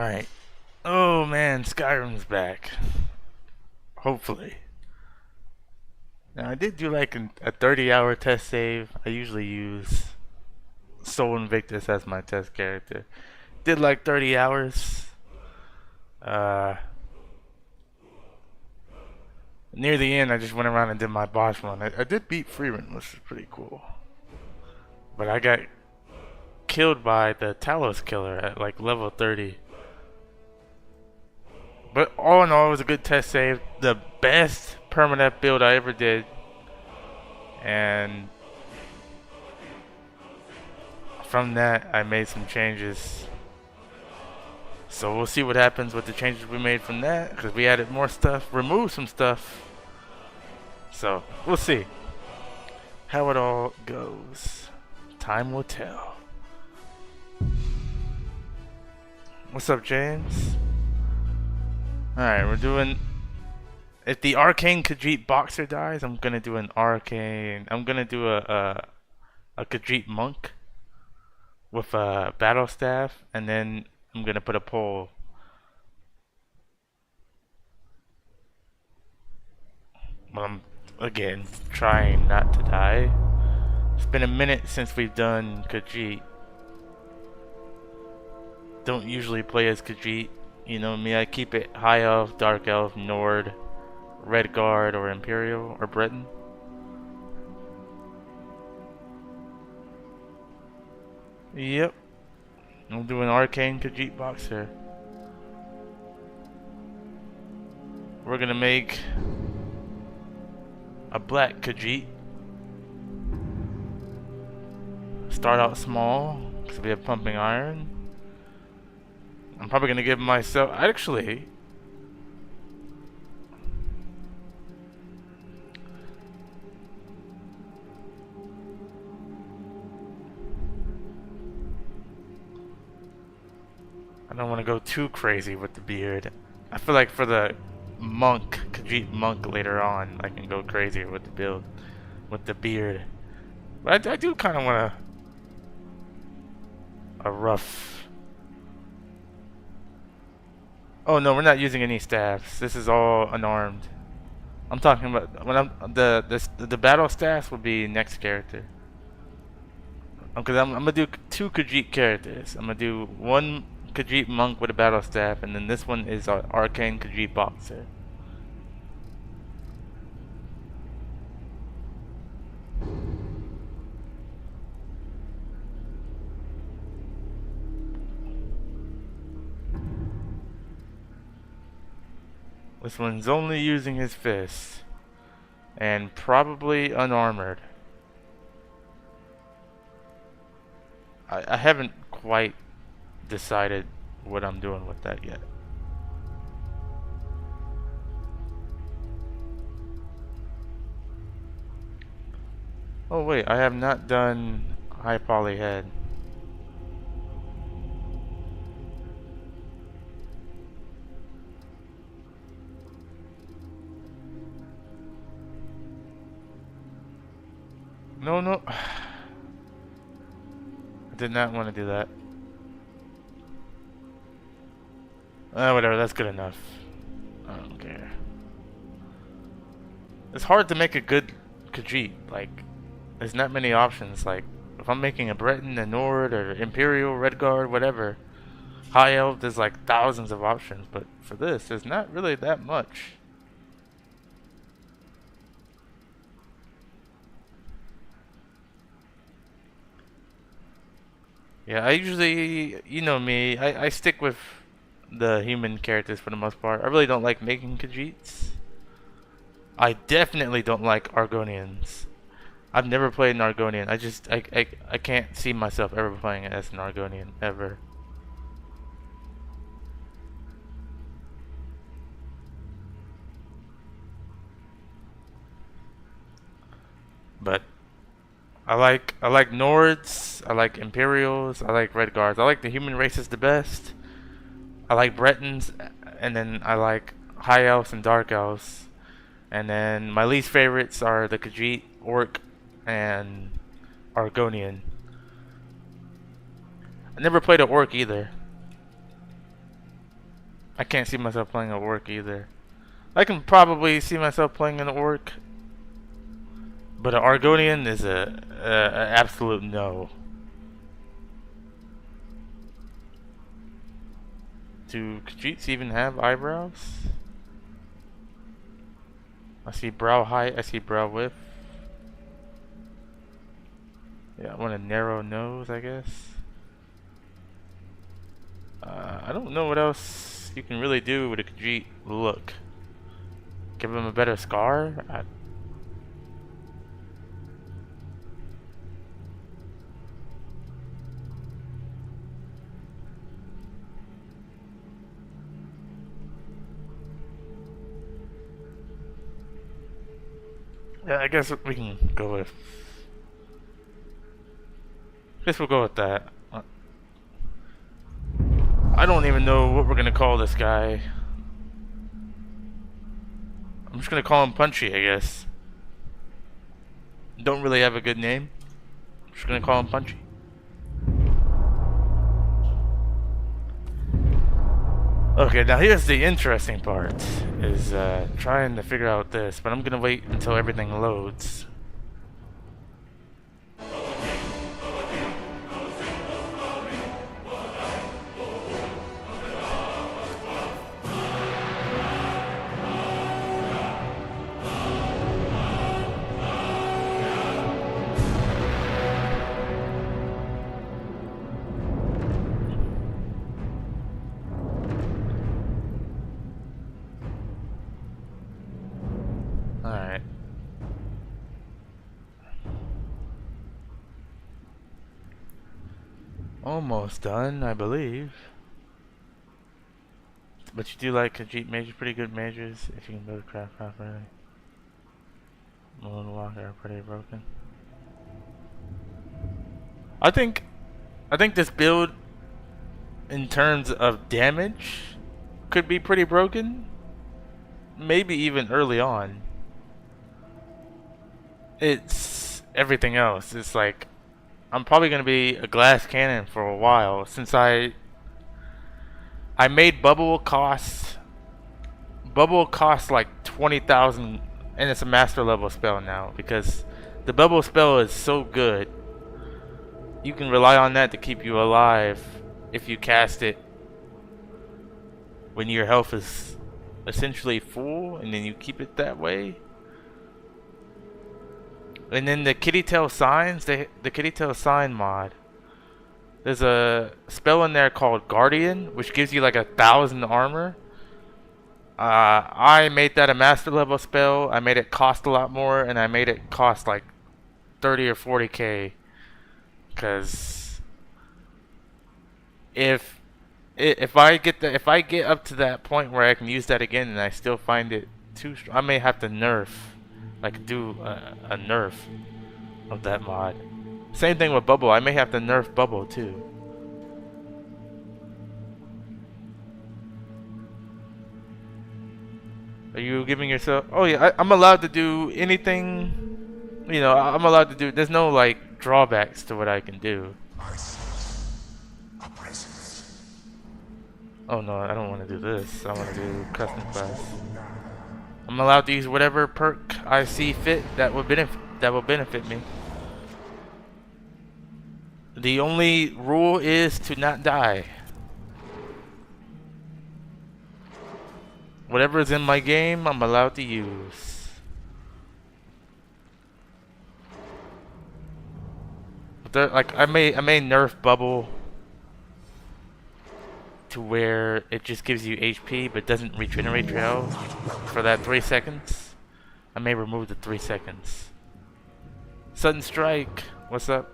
Alright. Oh man, Skyrim's back. Hopefully. Now I did do like a 30-hour test save. I usually use Soul Invictus as my test character. Did like 30 hours. Uh, Near the end, I just went around and did my boss run. I did beat Freeman, which is pretty cool. But I got killed by the Talos killer at like level 30. But all in all, it was a good test save. The best Permadeath build I ever did. And from that, I made some changes. So we'll see what happens with the changes we made from that. Because we added more stuff, removed some stuff. So we'll see how it all goes. Time will tell. What's up, James? Alright, we're doing... If the Archane Khajit Boxer dies, I'm gonna do an Archane... I'm gonna do a Khajit Monk with a Battle Staff, and then I'm gonna put a pole. But I'm, again, trying not to die. It's been a minute since we've done Khajit. Don't usually play as Khajit. You know me, I keep it High Elf, Dark Elf, Nord, Red Guard, or Imperial, or Breton. Yep. I'm doing Archane Khajit Boxer. We're gonna make a black Khajit. Start out small, because we have Pumping Iron. I'm probably gonna give myself... Actually... I don't want to go too crazy with the beard. I feel like for the monk, Khajit monk later on, I can go crazier with the build, with the beard. But I do kind of want a rough... Oh no, we're not using any staffs. This is all unarmed. I'm talking about when I'm the battle staffs would be next character. Because I'm gonna do two Khajit characters. I'm gonna do one Khajit monk with a battle staff, and then this one is our Archane Khajit Boxer. This one's only using his fist, and probably unarmored. I haven't quite decided what I'm doing with that yet. Oh wait, I have not done high poly head. No, no. I did not want to do that. Whatever, that's good enough. I don't care. It's hard to make a good Khajit. Like, there's not many options. Like, if I'm making a Breton, a Nord, or Imperial, Red Guard, whatever, High Elf, there's like thousands of options. But for this, there's not really that much. Yeah, I usually, you know me, I stick with the human characters for the most part. I really don't like making Khajits. I definitely don't like Argonians. I've never played an Argonian. I can't see myself ever playing as an Argonian, ever. But I like Nords, I like Imperials, I like Red Guards. I like the human races the best. I like Bretons, and then I like High Elves and Dark Elves. And then my least favorites are the Khajit, Orc, and Argonian. I never played an Orc either. I can't see myself playing an orc either. I can probably see myself playing an orc, but an Argonian is a absolute no. Do Khajits even have eyebrows? I see brow height, I see brow width. Yeah, I want a narrow nose, I guess. I don't know what else you can really do with a Khajit look. Give him a better scar? Yeah, I guess we can go with... I guess we'll go with that. I don't even know what we're gonna call this guy. I'm just gonna call him Punchy, I guess. Don't really have a good name. I'm just gonna call him Punchy. Okay, now here's the interesting part, is trying to figure out this, but I'm gonna wait until everything loads. Alright. Almost done, I believe. But you do like Khajit mages, pretty good mages, if you can build craft properly. Moonwalker are pretty broken. I think this build, in terms of damage, could be pretty broken. Maybe even early on. It's everything else. It's like I'm probably gonna be a glass cannon for a while, since I made bubble cost like 20,000, and it's a master level spell now, because the bubble spell is so good. You can rely on that to keep you alive if you cast it when your health is essentially full, and then you keep it that way. And then the kitty tail signs, the kitty tail sign mod, there's a spell in there called Guardian, which gives you like 1,000 armor. I made that a master level spell. I made it cost a lot more, and I made it cost like 30 or 40k. Cause if I get up to that point where I can use that again, and I still find it too strong, I may have to nerf, like do a nerf of that mod. Same thing with Bubble. I may have to nerf Bubble too. Are you giving yourself? Oh yeah, I'm allowed to do anything. You know, I'm allowed to do. There's no like drawbacks to what I can do. Oh no, I don't want to do this. I want to do custom class. I'm allowed to use whatever perk I see fit that will benefit me. The only rule is to not die. Whatever is in my game, I'm allowed to use. But like I may nerf Bubble to where it just gives you HP but doesn't regenerate your health for that 3 seconds. I may remove the 3 seconds. Sudden Strike, what's up?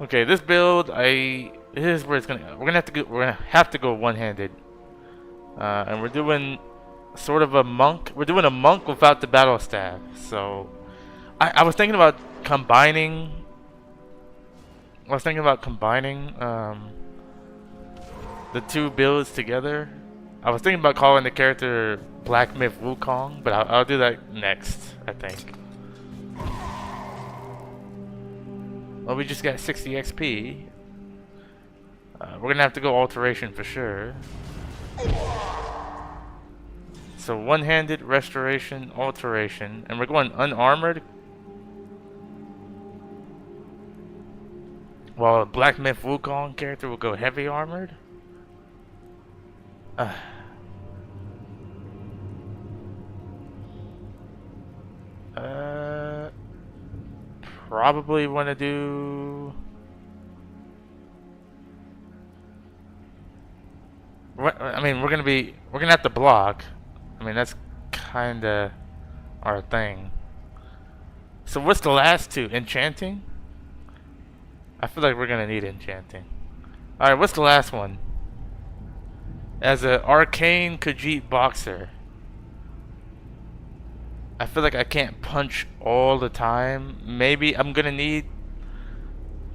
Okay, this build, here's where it's gonna. We're gonna have to go one-handed, and we're doing sort of a monk. We're doing a monk without the battle staff. So, I was thinking about combining. The two builds together. I was thinking about calling the character Black Myth Wukong, but I'll do that next, I think. Well, we just got 60 XP. We're gonna have to go alteration for sure. So one-handed, restoration, alteration, and we're going unarmored. While a Black Myth Wukong character will go heavy armored. Probably want to do. I mean, we're gonna have to block. I mean, that's kinda our thing. So what's the last two? Enchanting? I feel like we're gonna need enchanting. Alright, what's the last one? As an Archane Khajit boxer. I feel like I can't punch all the time. Maybe I'm gonna need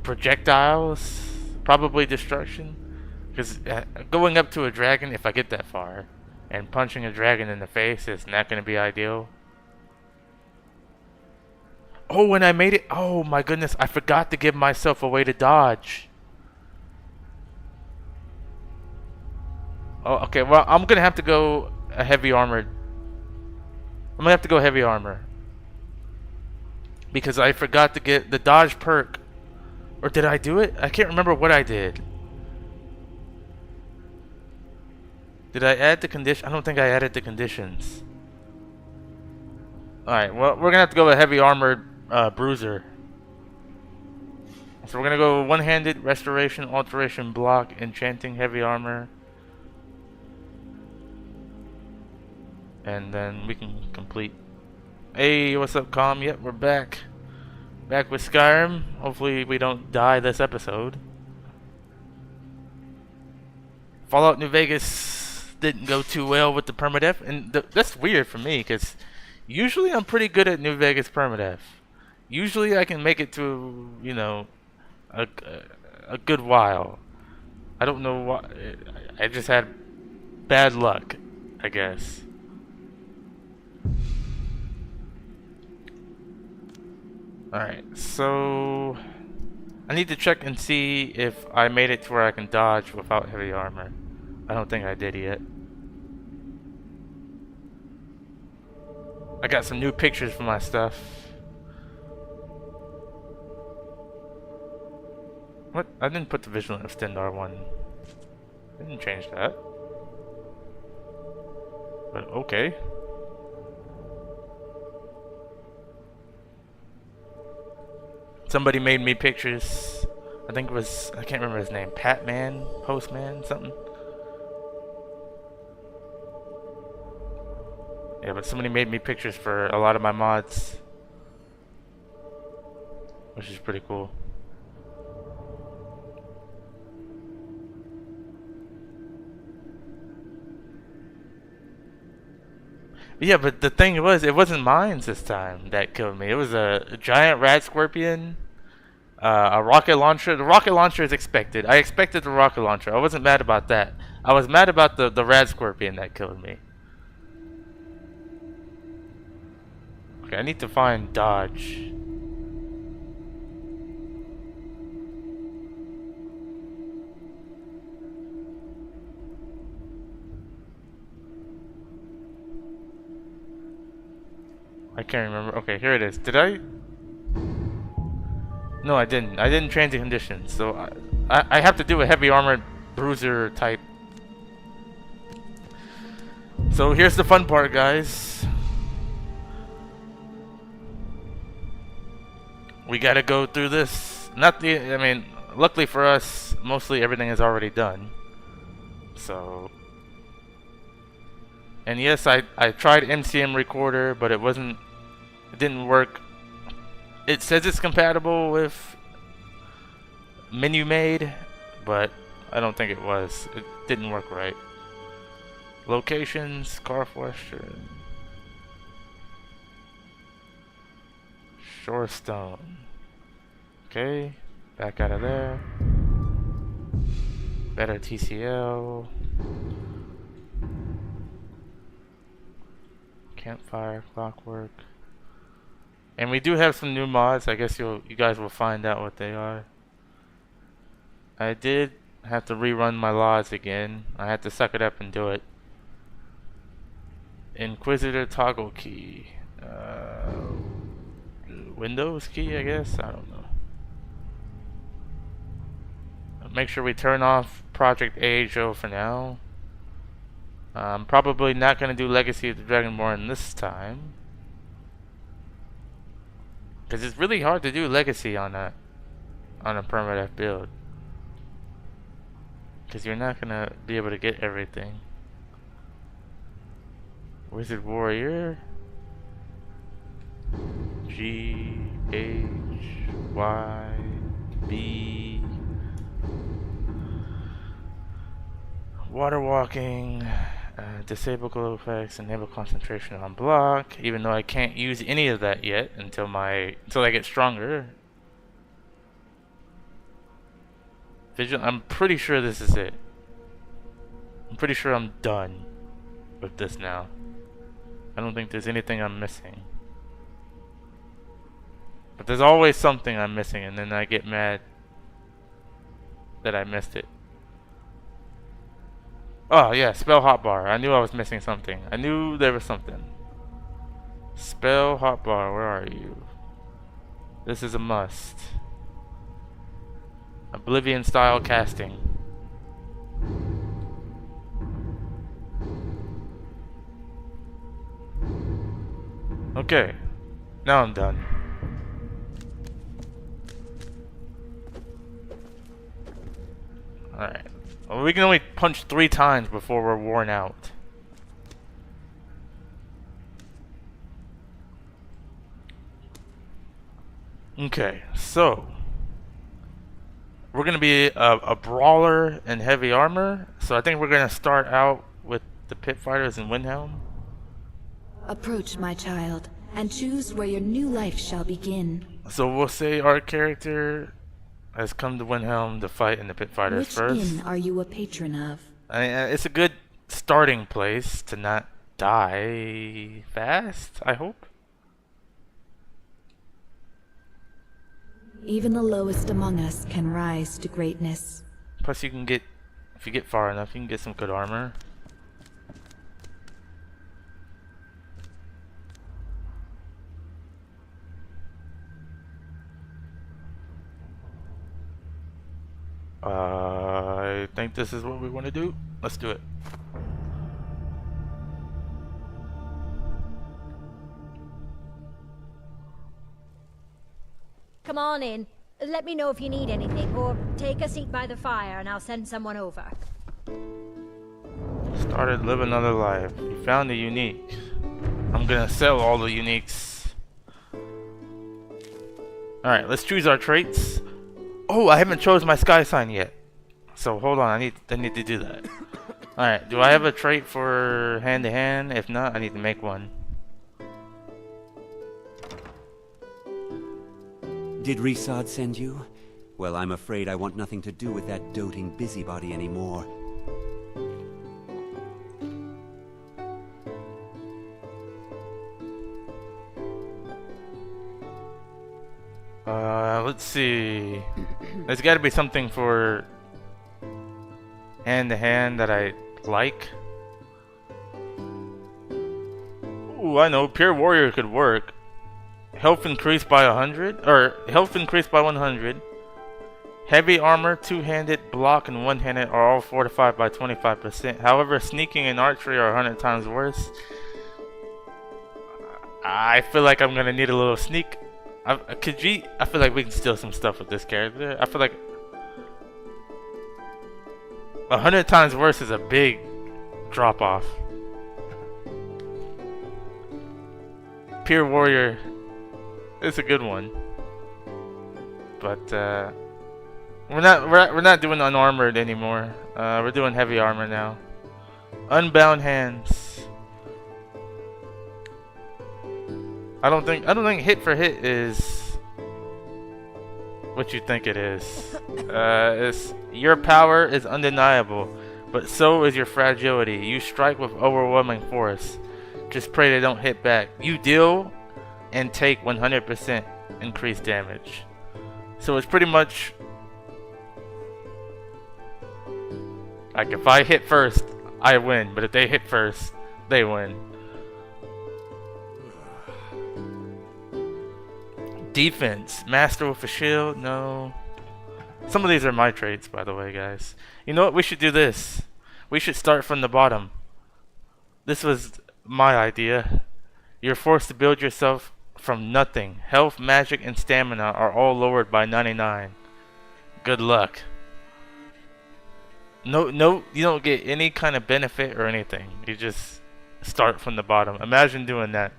projectiles. Probably destruction. Because going up to a dragon, if I get that far, and punching a dragon in the face is not gonna be ideal. Oh, and I made it. Oh my goodness, I forgot to give myself a way to dodge. Oh, okay, well, I'm gonna have to go a heavy armored. I'm gonna have to go heavy armor. Because I forgot to get the dodge perk. Or did I do it? I can't remember what I did. Did I add the condition? I don't think I added the conditions. Alright, well, we're gonna have to go a heavy armored bruiser. So we're gonna go one-handed, restoration, alteration, block, enchanting, heavy armor. And then we can complete. Hey, what's up, Calm? Yep, we're back. Back with Skyrim. Hopefully we don't die this episode. Fallout New Vegas didn't go too well with the permadeath. And that's weird for me, because usually I'm pretty good at New Vegas permadeath. Usually I can make it to, you know, a good while. I don't know why. I just had bad luck, I guess. Alright, so I need to check and see if I made it to where I can dodge without heavy armor. I don't think I did yet. I got some new pictures for my stuff. What? I didn't put the Vigilant Extend R1. I didn't change that. But okay. Somebody made me pictures. I think it was, I can't remember his name. Patman, Postman, something. Yeah, but somebody made me pictures for a lot of my mods, which is pretty cool. Yeah, but the thing was, it wasn't mines this time that killed me. It was a giant rat scorpion, a rocket launcher. The rocket launcher is expected. I expected the rocket launcher. I wasn't mad about that. I was mad about the rat scorpion that killed me. Okay, I need to find dodge. I can't remember. Okay, here it is. Did I? No, I didn't. I didn't change the conditions. So I have to do a heavy armored bruiser type. So here's the fun part, guys. We gotta go through this. Not the. I mean, luckily for us, mostly everything is already done. So. And yes, I tried MCM recorder, but it didn't work. It says it's compatible with menu made, but I don't think it was. It didn't work right. Locations, Carfwestern, Shorestone. Okay, back out of there. Better TCL. Campfire, Clockwork. And we do have some new mods. I guess you guys will find out what they are. I did I have to rerun my laws again. I have to suck it up and do it. Inquisitor toggle key. Windows key, I guess? I don't know. Make sure we turn off Project AHO for now. I'm probably not going to do Legacy of the Dragonborn this time. Because it's really hard to do Legacy on a Permadeath build. Because you're not going to be able to get everything. Wizard Warrior. G H Y B. Water walking. Disable glow effects. Enable concentration on block. Even though I can't use any of that yet until I get stronger. I'm pretty sure this is it. I'm pretty sure I'm done with this now. I don't think there's anything I'm missing. But there's always something I'm missing, and then I get mad that I missed it. Oh yeah, spell hotbar. I knew I was missing something. I knew there was something. Spell hotbar, where are you? This is a must. Oblivion style casting. Okay, now I'm done. Alright. Well, we can only punch 3 times before we're worn out. Okay, so we're gonna be a brawler in heavy armor. So I think we're gonna start out with the pit fighters in Windhelm. Approach, my child, and choose where your new life shall begin. So we'll say our character has come to Windhelm to fight in the pit fighters first. Which inn are you a patron of? It's a good starting place to not die fast, I hope. Even the lowest among us can rise to greatness. Plus you can get, if you get far enough, you can get some good armor. I think this is what we want to do. Let's do it. Come on in. Let me know if you need anything, or take a seat by the fire and I'll send someone over. Started living another life. You found a unique. I'm gonna sell all the uniques. Alright, let's choose our traits. Oh, I haven't chosen my sky sign yet. So hold on, I need to do that. Alright, do I have a trait for hand to hand? If not, I need to make one. Did Resod send you? Well, I'm afraid I want nothing to do with that doting busybody anymore. Let's see. There's got to be something for hand to hand that I like. Ooh, I know. Pure Warrior could work. Health increased by 100, or health increased by 100. Heavy armor, two-handed, block, and one-handed are all fortified by 25%. However, sneaking and archery are 100 times worse. I feel like I'm gonna need a little sneak. Khajit, I feel like we can steal some stuff with this character. I feel like 100 times worse is a big drop off. Pure Warrior is a good one, but we're not doing unarmored anymore. We're doing heavy armor now. Unbound hands. I don't think hit for hit is what you think it is. Your power is undeniable, but so is your fragility. You strike with overwhelming force. Just pray they don't hit back. You deal and take 100% increased damage. So it's pretty much Like if I hit first, I win. But if they hit first, they win. Defense. Master with a shield? No. Some of these are my traits, by the way, guys. You know what? We should do this. We should start from the bottom. This was my idea. You're forced to build yourself from nothing. Health, magic, and stamina are all lowered by 99. Good luck. No, you don't get any kind of benefit or anything. You just start from the bottom. Imagine doing that.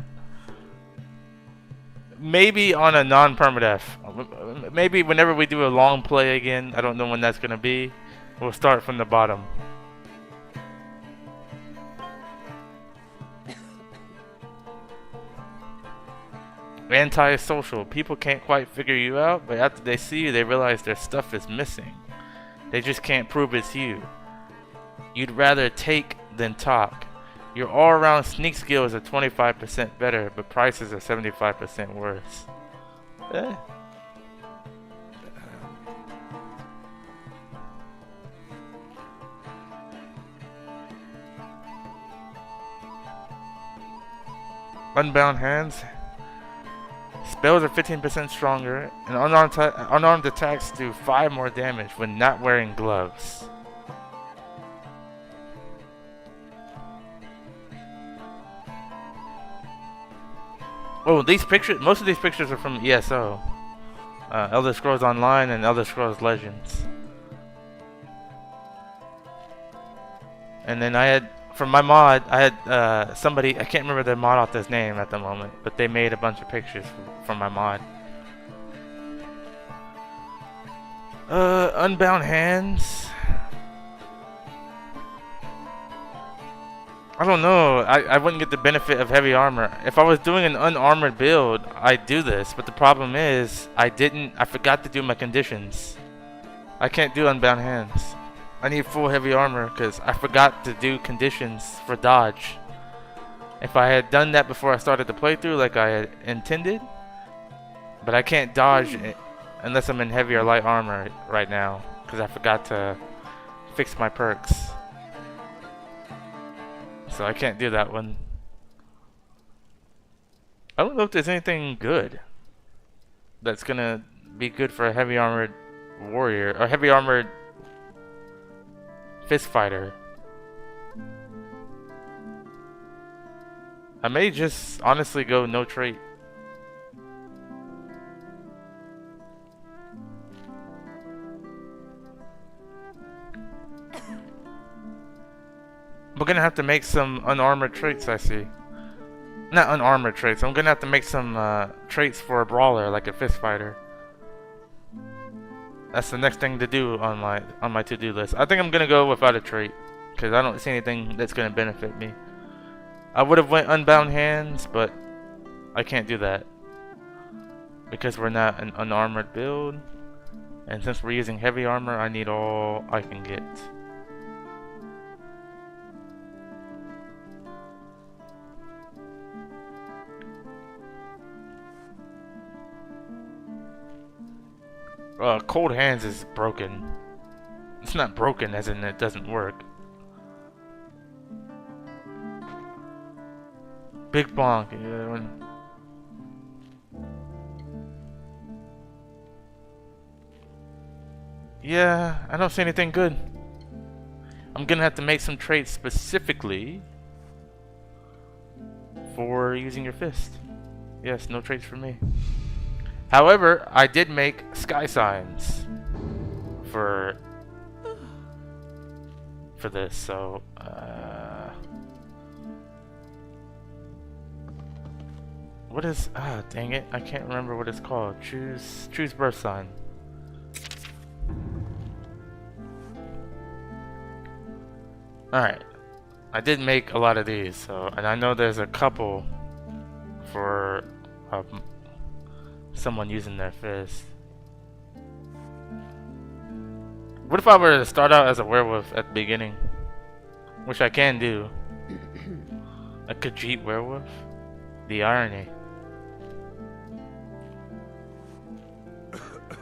Maybe on a non-permadeath. Maybe whenever we do a long play again, I don't know when that's gonna be. We'll start from the bottom. Anti-social. People can't quite figure you out, but after they see you, they realize their stuff is missing. They just can't prove it's you. You'd rather take than talk. Your all-around sneak skills are 25% better, but prices are 75% worse. Eh. Unbound hands. Spells are 15% stronger, and unarmed attacks do 5 more damage when not wearing gloves. Oh, these pictures, most of these pictures are from ESO. Elder Scrolls Online and Elder Scrolls Legends. And then I had, from my mod, I had somebody, I can't remember their mod author's name at the moment, but they made a bunch of pictures from my mod. Unbound hands. I don't know. I wouldn't get the benefit of heavy armor. If I was doing an unarmored build, I'd do this. But the problem is, I forgot to do my conditions. I can't do unbound hands. I need full heavy armor because I forgot to do conditions for dodge. If I had done that before I started the playthrough like I had intended, but I can't dodge unless I'm in heavy or light armor right now because I forgot to fix my perks. So I can't do that one. I don't know if there's anything good that's gonna be good for a heavy armored warrior or heavy armored fist fighter. I may just honestly go no trait. We're gonna have to make some unarmored traits, I see. Not unarmored traits. I'm gonna have to make some traits for a brawler, like a fist fighter. That's the next thing to do on my to-do list. I think I'm gonna go without a trait because I don't see anything that's gonna benefit me. I would have went unbound hands, but I can't do that because we're not an unarmored build, and since we're using heavy armor, I need all I can get. Cold hands is broken. It's not broken as in it doesn't work. Big bonk. Yeah, I don't see anything good. I'm gonna have to make some traits specifically for using your fist. Yes, no traits for me. However, I did make sky signs for this, so what is dang it, I can't remember what it's called. Choose birth sign. Alright. I did make a lot of these, so and I know there's a couple for someone using their fist. What if I were to start out as a werewolf at the beginning? Which I can do. A Khajit werewolf? The irony.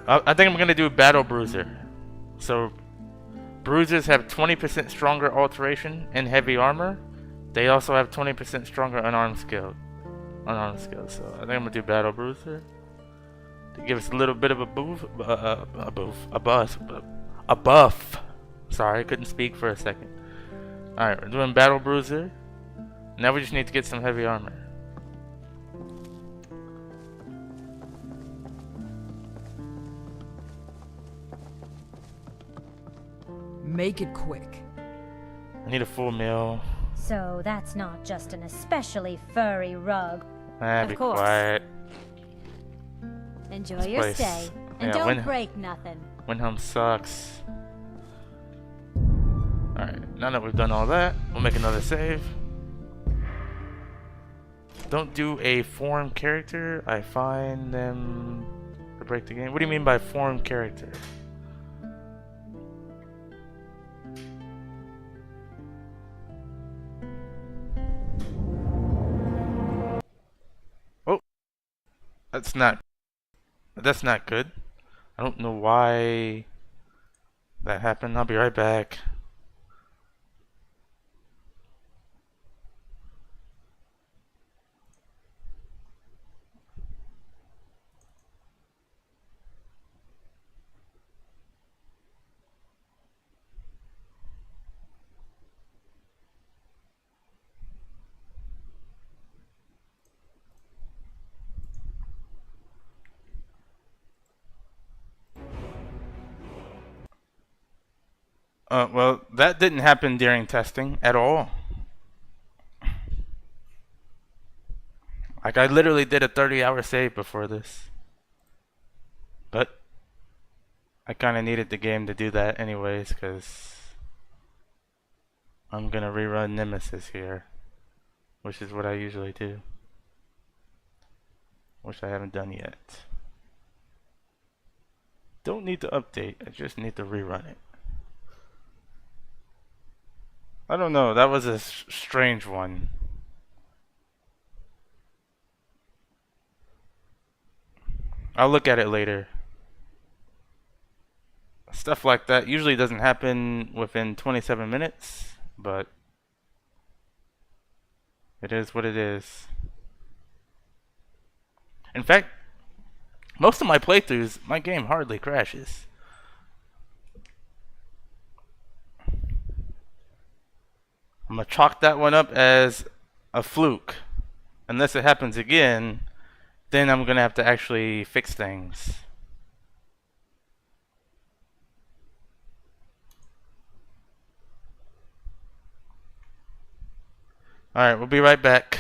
I think I'm gonna do Battle Bruiser. So Bruisers have 20% stronger alteration and heavy armor. They also have 20% stronger unarmed skills. So I think I'm gonna do Battle Bruiser to give us a little bit of a buff. Sorry, I couldn't speak for a second. All right, we're doing Battle Bruiser. Now we just need to get some heavy armor. Make it quick. I need a full meal. So that's not just an especially furry rug. Ah, Of be course. quiet. Enjoy This your place- stay. And yeah, don't when- break nothing. Windhelm sucks. Alright, now that we've done all that, we'll make another save. Don't do a form character. I find them to break the game. What do you mean by form character? Oh, that's not good. I don't know why that happened. I'll be right back. Well, that didn't happen during testing at all. Like, I literally did a 30-hour save before this. But I kind of needed the game to do that anyways, because I'm going to rerun Nemesis here, which is what I usually do. Which I haven't done yet. Don't need to update, I just need to rerun it. I don't know, that was a strange one. I'll look at it later. Stuff like that usually doesn't happen within 27 minutes, but it is what it is. In fact, most of my playthroughs, my game hardly crashes. I'm gonna chalk that one up as a fluke. Unless it happens again, then I'm gonna have to actually fix things. Alright, we'll be right back.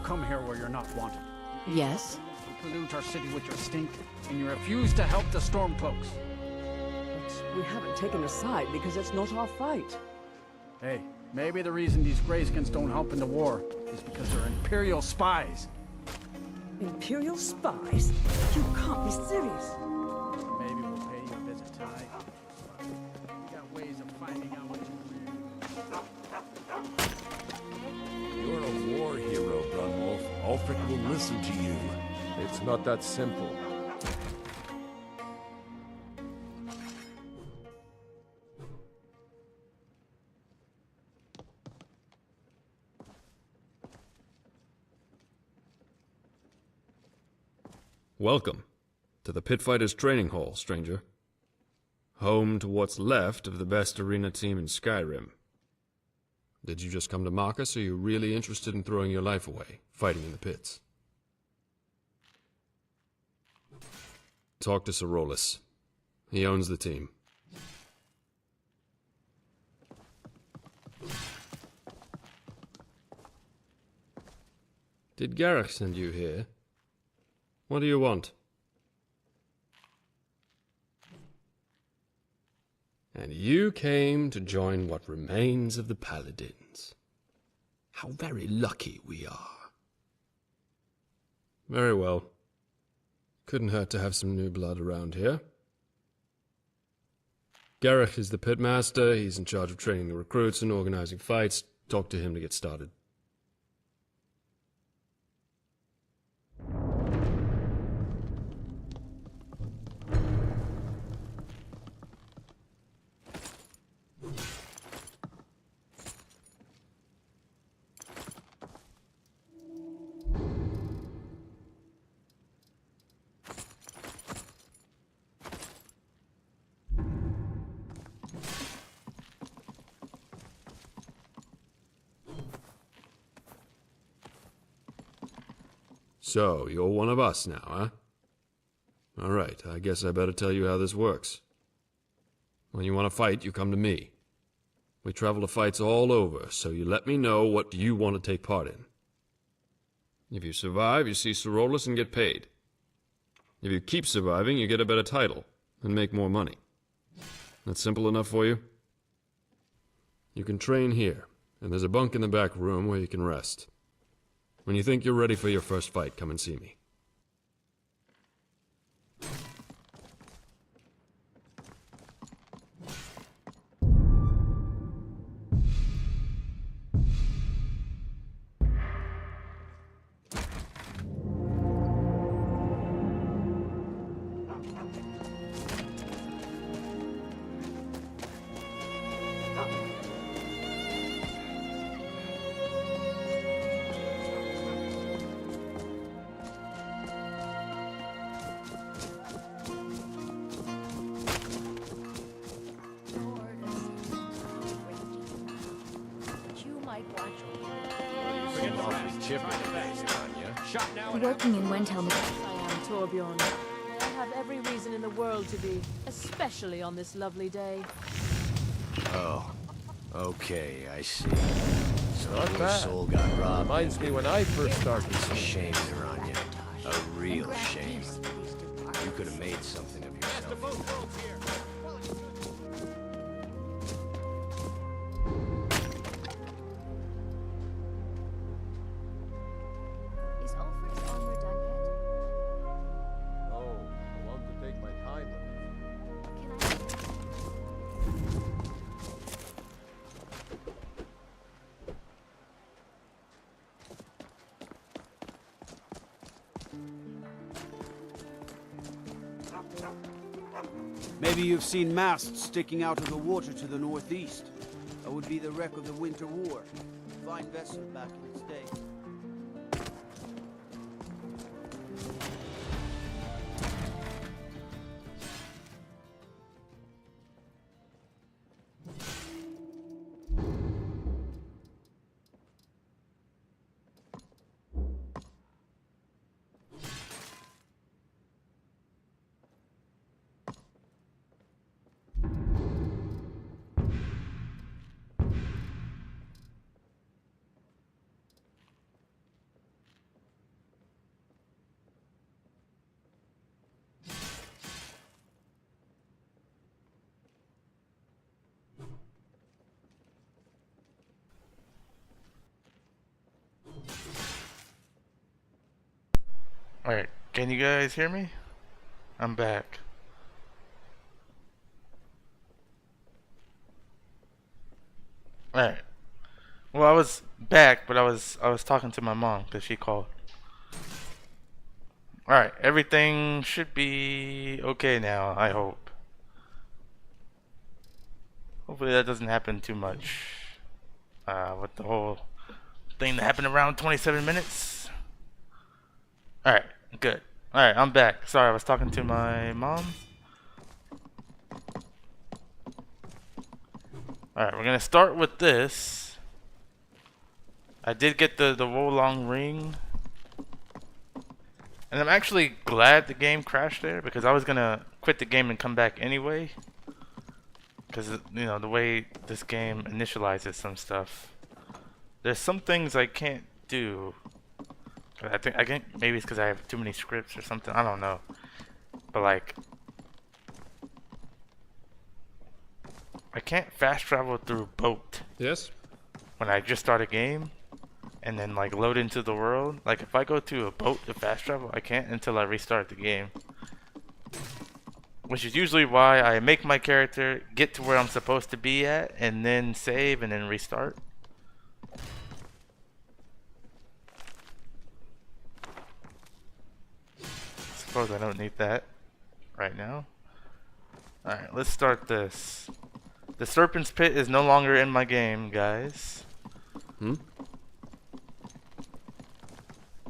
come here where you're not wanted. Yes? You pollute our city with your stink, and you refuse to help the Stormcloaks. But we haven't taken a side because it's not our fight. Hey, maybe the reason these Greyskins don't help in the war is because they're Imperial spies. Imperial spies? You can't be serious. Maybe we'll pay you a visit tonight. We got ways of finding out what you You're a war hero, Brunwolf. Ulfric will listen to you. It's not that simple. Welcome to the Pitfighters Training Hall, stranger. Home to what's left of the best arena team in Skyrim. Did you just come to mock us, or are you really interested in throwing your life away, fighting in the pits? Talk to Sorolus. He owns the team. Did Garrick send you here? What do you want? And you came to join what remains of the Paladins. How very lucky we are. Very well. Couldn't hurt to have some new blood around here. Garrick is the pitmaster. He's in charge of training the recruits and organizing fights. Talk to him to get started. So, you're one of us now, huh? All right, I guess I better tell you how this works. When you want to fight, you come to me. We travel to fights all over, so you let me know what you want to take part in. If you survive, you see Sorolus and get paid. If you keep surviving, you get a better title and make more money. That's simple enough for you? You can train here, and there's a bunk in the back room where you can rest. When you think you're ready for your first fight, come and see me. Working in Wendhelm. I am Torbjorn. I have every reason in the world to be, especially on this lovely day. Oh, okay, I see. So Not your bad. soul got robbed. Reminds me when I first started. It's a shame they're on you. A real shame. You could have made something of yourself. Is Ulfric's armor done yet? Oh, I want to take my time with it. Can Maybe you've seen masts sticking out of the water to the northeast. That would be the wreck of the Winter War. Fine vessel back in its day. Alright, can you guys hear me? I'm back. Alright. Well, I was back, but I was talking to my mom because she called. Alright, everything should be okay now, I hope. Hopefully that doesn't happen too much. With the whole thing that happened around 27 minutes. Alright, good. Alright, I'm back. Sorry, I was talking to my mom. Alright, we're gonna start with this. I did get the Wolong ring. And I'm actually glad the game crashed there because I was gonna quit the game and come back anyway. Because, you know, the way this game initializes some stuff. There's some things I can't do. I think maybe it's because I have too many scripts or something. I don't know. But like, I can't fast travel through boat. Yes? When I just start a game and then like load into the world. Like if I go to a boat to fast travel, I can't until I restart the game. Which is usually why I make my character get to where I'm supposed to be at and then save and then restart. Suppose I don't need that right now. Alright, let's start this. The Serpent's Pit is no longer in my game, guys. Hmm?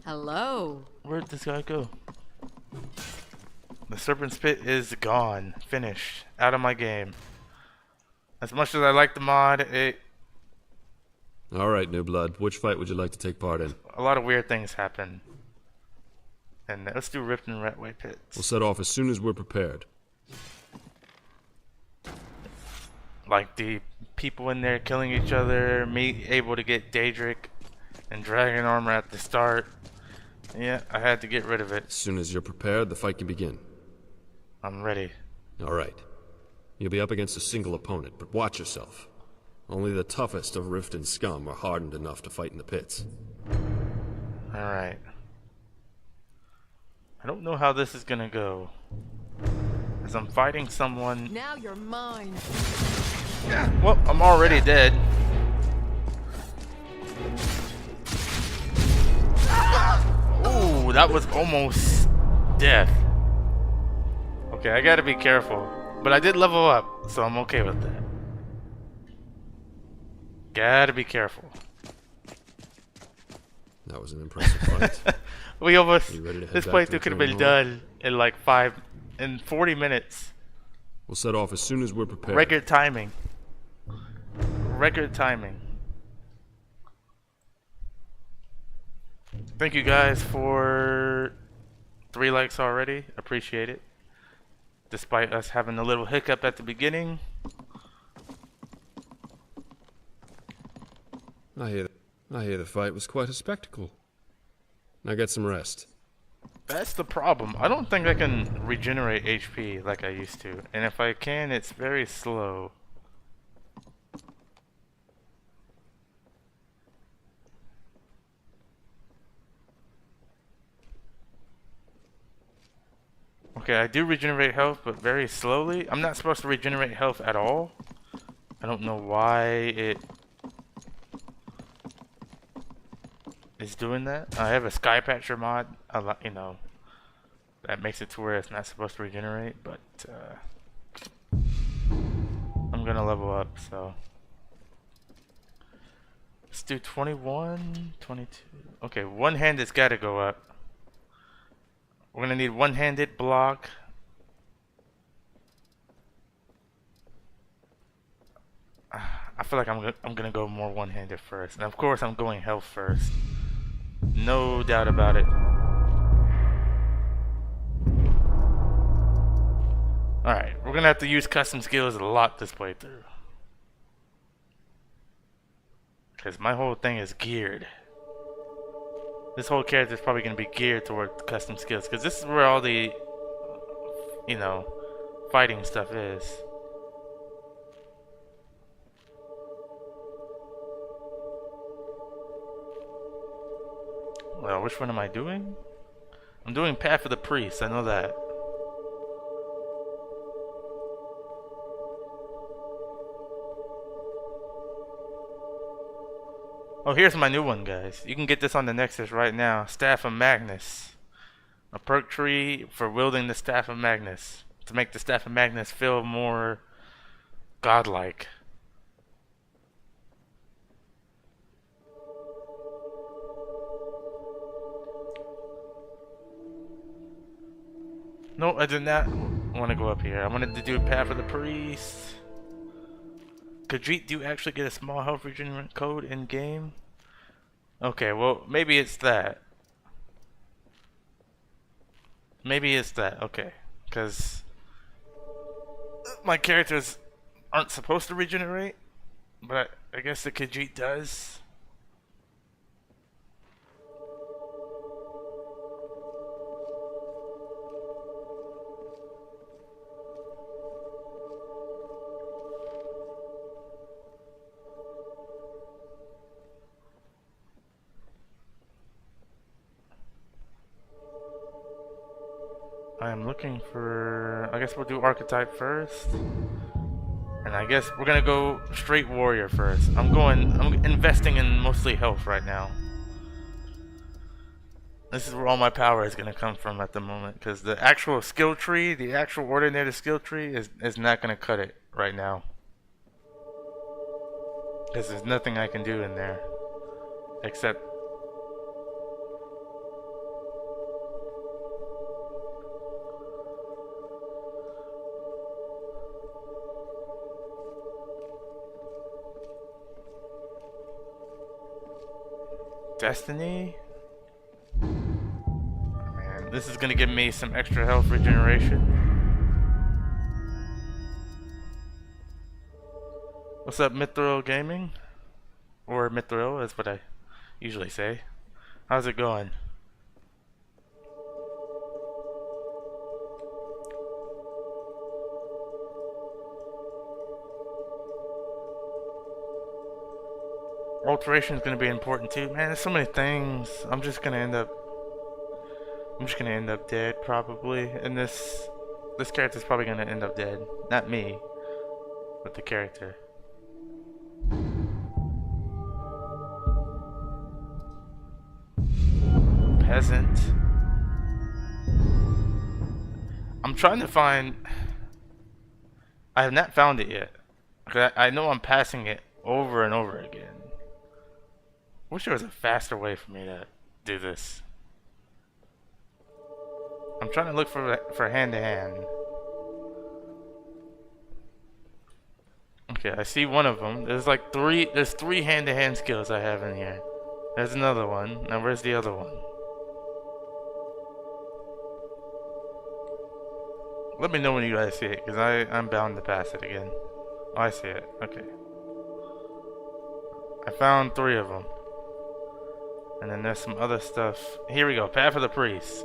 Hello. Where'd this guy go? The Serpent's Pit is gone. Finished. Out of my game. As much as I like the mod, Alright, New Blood. Which fight would you like to take part in? a lot of weird things happen. And let's do Rift and Ratway Pits. We'll set off as soon as we're prepared. Like the people in there killing each other, me able to get Daedric and Dragon Armor at the start. Yeah, I had to get rid of it. As soon as you're prepared, the fight can begin. I'm ready. Alright. You'll be up against a single opponent, but watch yourself. Only the toughest of Rift and Scum are hardened enough to fight in the pits. Alright. I don't know how this is gonna go. As I'm fighting someone. Now you're mine. Well, I'm already dead. Ooh, that was almost death. Okay, I gotta be careful. But I did level up, so I'm okay with that. Gotta be careful. That was an impressive fight. We almost. You ready to head This back to playthrough could have the been Clearing done in like 40 minutes. We'll set off as soon as we're prepared. Record timing. Record timing. Thank you guys for 3 likes already. Appreciate it. Despite us having a little hiccup at the beginning. I hear the fight was quite a spectacle. Now get some rest. That's the problem. I don't think I can regenerate HP like I used to. And if I can, it's very slow. Okay, I do regenerate health, but very slowly. I'm not supposed to regenerate health at all. I don't know why it is doing that. I have a Skypatcher mod, you know, that makes it to where it's not supposed to regenerate, but I'm gonna level up, so let's do 21, 22. Okay, one hand has got to go up. We're gonna need one-handed block. I feel like I'm gonna go more one-handed first, and of course I'm going health first. No doubt about it. Alright, we're gonna have to use custom skills a lot this playthrough. Because my whole thing is geared. This whole character is probably gonna be geared toward custom skills. Because this is where all the, you know, fighting stuff is. Well, which one am I doing? I'm doing Path of the Priest, I know that. Oh, here's my new one, guys. You can get this on the Nexus right now. Staff of Magnus. A perk tree for wielding the Staff of Magnus. To make the Staff of Magnus feel more godlike. No, I did not want to go up here. I wanted to do Path of the Priest. Khajit, do you actually get a small health regen code in game? Okay, well, maybe it's that. Maybe it's that, okay. Because my characters aren't supposed to regenerate, but I guess the Khajit does. I am looking for... I guess we'll do Archetype first. And I guess we're gonna go straight Warrior first. I'm investing in mostly health right now. This is where all my power is gonna come from at the moment. Because the actual skill tree, the actual Ordinator skill tree is not gonna cut it right now. Because there's nothing I can do in there. Except... Destiny? Man, this is gonna give me some extra health regeneration. What's up, Mithril Gaming? Or Mithril is what I usually say. How's it going? Alteration is going to be important too. Man, there's so many things. I'm just going to end up dead probably. And this character's probably going to end up dead. Not me, but the character. Peasant. I'm trying to find... I have not found it yet. I know I'm passing it over and over again. Wish there was a faster way for me to do this. I'm trying to look for hand to hand. Okay, I see one of them. There's like there's three hand to hand skills I have in here. There's another one. Now where's the other one? Let me know when you guys see it, because I'm bound to pass it again. Oh, I see it. Okay. I found 3 of them. And then there's some other stuff. Here we go, Path of the Priest.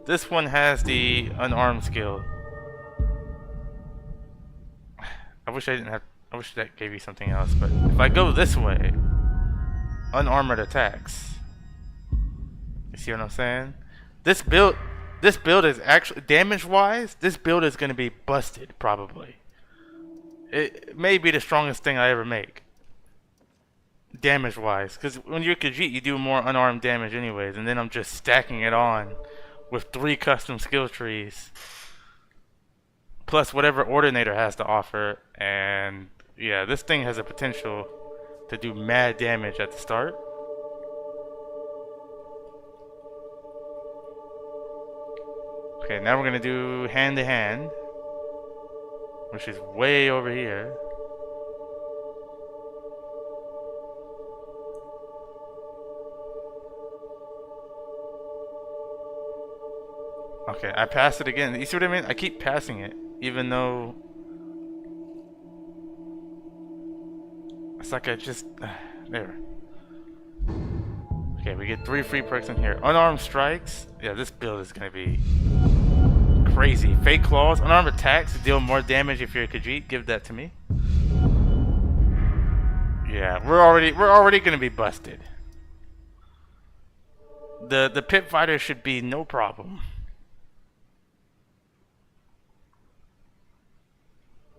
This one has the unarmed skill. I wish that gave you something else, but if I go this way, unarmored attacks. You see what I'm saying? This build is actually, damage-wise, this build is going to be busted, probably. It may be the strongest thing I ever make. Damage-wise, because when you're Khajit, you do more unarmed damage anyways, and then I'm just stacking it on with 3 custom skill trees, plus whatever Ordinator has to offer, and yeah, this thing has a potential to do mad damage at the start. Okay, now we're gonna do hand to hand, which is way over here. Okay, I passed it again. You see what I mean? I keep passing it, even though it's like I just there. Okay, we get 3 free perks in here. Unarmed strikes. Yeah, this build is gonna be crazy. Fake claws. Unarmed attacks deal more damage if you're a Khajit. Give that to me. Yeah, we're already gonna be busted. The pit fighter should be no problem.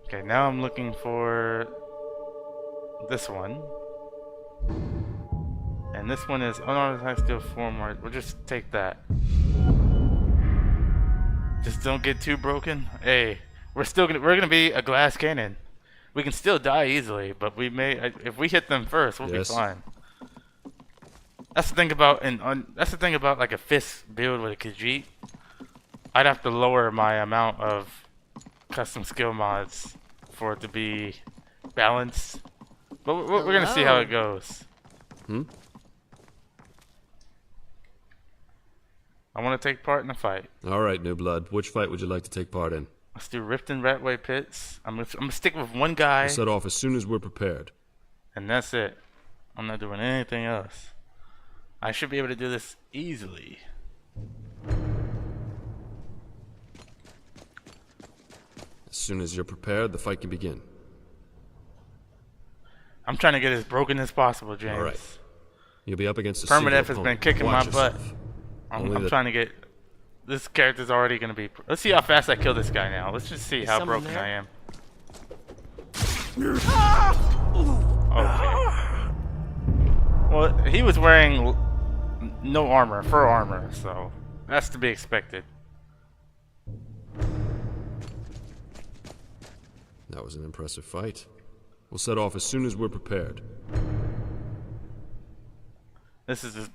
Okay, now I'm looking for this one. And this one is unarmed attack steal form. We'll just take that. Just don't get too broken. Hey, we're gonna be a glass cannon. We can still die easily, but we may if we hit them first, we'll be fine. That's the thing about like a fist build with a Khajit. I'd have to lower my amount of custom skill mods for it to be balanced. But we're gonna see how it goes. I want to take part in the fight. Alright, New Blood. Which fight would you like to take part in? Let's do Rift and Ratway Pits. I'm gonna stick with one guy. We'll set off as soon as we're prepared. And that's it. I'm not doing anything else. I should be able to do this easily. As soon as you're prepared, the fight can begin. I'm trying to get as broken as possible, James. Alright. You'll be up against a Permadeath has been kicking my butt. I'm trying to get... This character's already going to be... Let's see how fast I kill this guy now. Let's just see how broken I am. Okay. Well, he was wearing no armor, fur armor, so that's to be expected. That was an impressive fight. We'll set off as soon as we're prepared. This is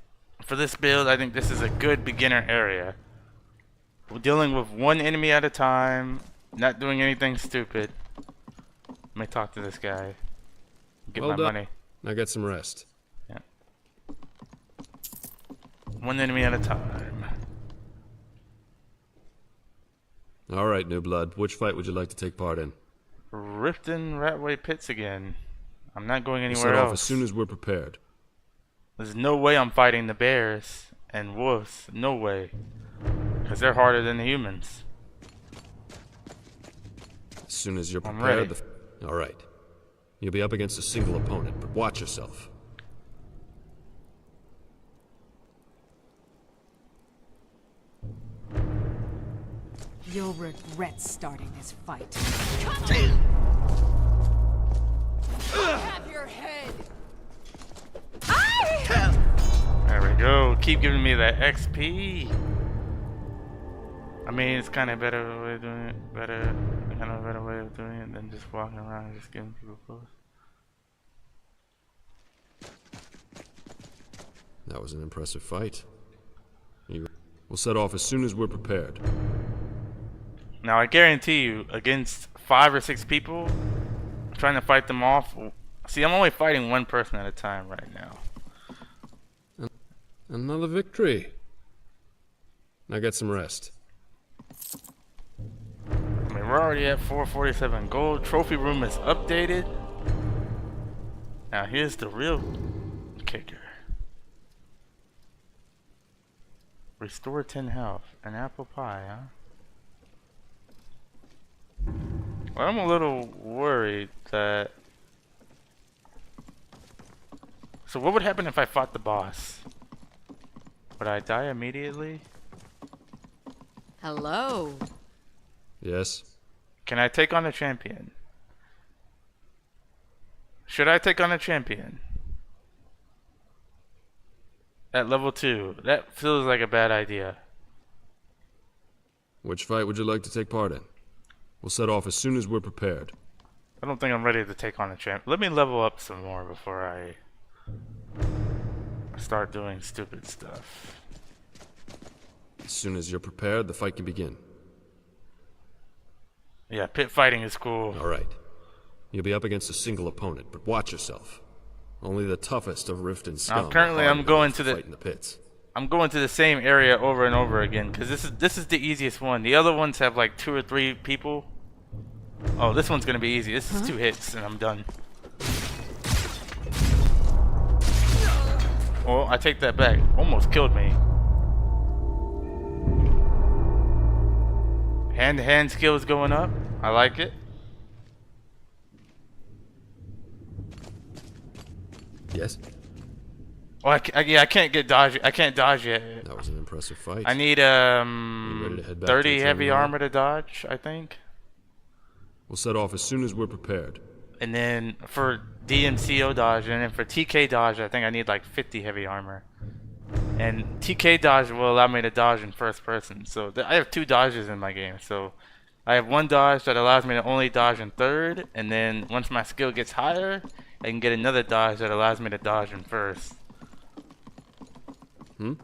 for this build, I think this is a good beginner area. We're dealing with one enemy at a time, not doing anything stupid. Let me talk to this guy. Get my money. Now get some rest. Yeah. One enemy at a time. Alright, New Blood. Which fight would you like to take part in? Rift and Ratway Pits again. I'm not going anywhere set else. Off as soon as we're prepared. There's no way I'm fighting the bears and wolves. No way. Because they're harder than the humans. As soon as you're prepared, alright. You'll be up against a single opponent, but watch yourself. You'll regret starting this fight. Have your head. There we go. Keep giving me that XP. I mean, it's kind of better way of doing it. Kind of a better way of doing it than just walking around and just giving people close. That was an impressive fight. We'll set off as soon as we're prepared. Now, I guarantee you, against 5 or 6 people, trying to fight them off. See, I'm only fighting one person at a time right now. Another victory. Now get some rest. I mean, we're already at 447 gold. Trophy room is updated. Now, here's the real kicker. Restore 10 health. An apple pie, huh? Well, I'm a little worried that... So what would happen if I fought the boss? Would I die immediately? Hello. Yes? Can I take on a champion? Should I take on a champion? At level 2. That feels like a bad idea. Which fight would you like to take part in? We'll set off as soon as we're prepared. I don't think I'm ready to take on a champ. Let me level up some more before I start doing stupid stuff. As soon as you're prepared, the fight can begin. Yeah, pit fighting is cool. Alright. You'll be up against a single opponent, but watch yourself. Only the toughest of Rift and Scum. Currently I'm going to the pits. I'm going to the same area over and over again because this is the easiest one. The other ones have like 2 or 3 people. Oh, this one's gonna be easy. This is 2 hits and I'm done. Oh, I take that back. Almost killed me. Hand-to-hand skills going up. I like it. Yes? Oh, yeah, I can't get dodge. I can't dodge yet. That was an impressive fight. I need You ready to head back to 30 the heavy training hall? armor to dodge, I think. We'll set off as soon as we're prepared. And then for DMCO dodge, and then for TK dodge, I think I need like 50 heavy armor. And TK dodge will allow me to dodge in first person. So I have 2 dodges in my game. So I have 1 dodge that allows me to only dodge in third, and then once my skill gets higher, I can get another dodge that allows me to dodge in first. And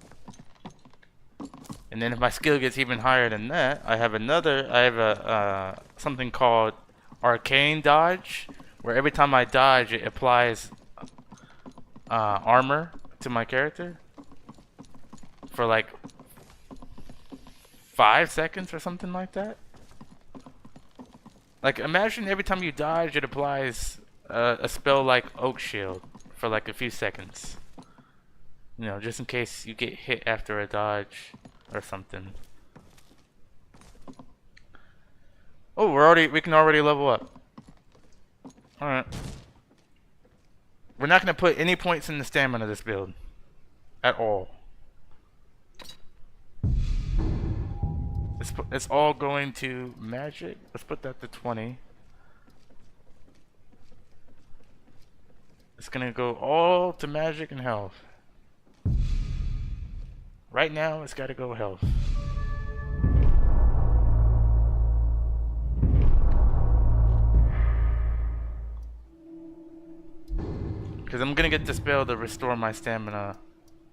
then if my skill gets even higher than that, I have a something called Archane dodge, where every time I dodge, it applies armor to my character for like 5 seconds or something like that. Like, imagine every time you dodge, it applies a spell like Oak Shield for like a few seconds. You know, just in case you get hit after a dodge or something. Oh, we can already level up. Alright. We're not gonna put any points in the stamina this build. At all. It's all going to magic. Let's put that to 20. It's gonna go all to magic and health. Right now, it's gotta go health. Because I'm gonna get the spell to restore my stamina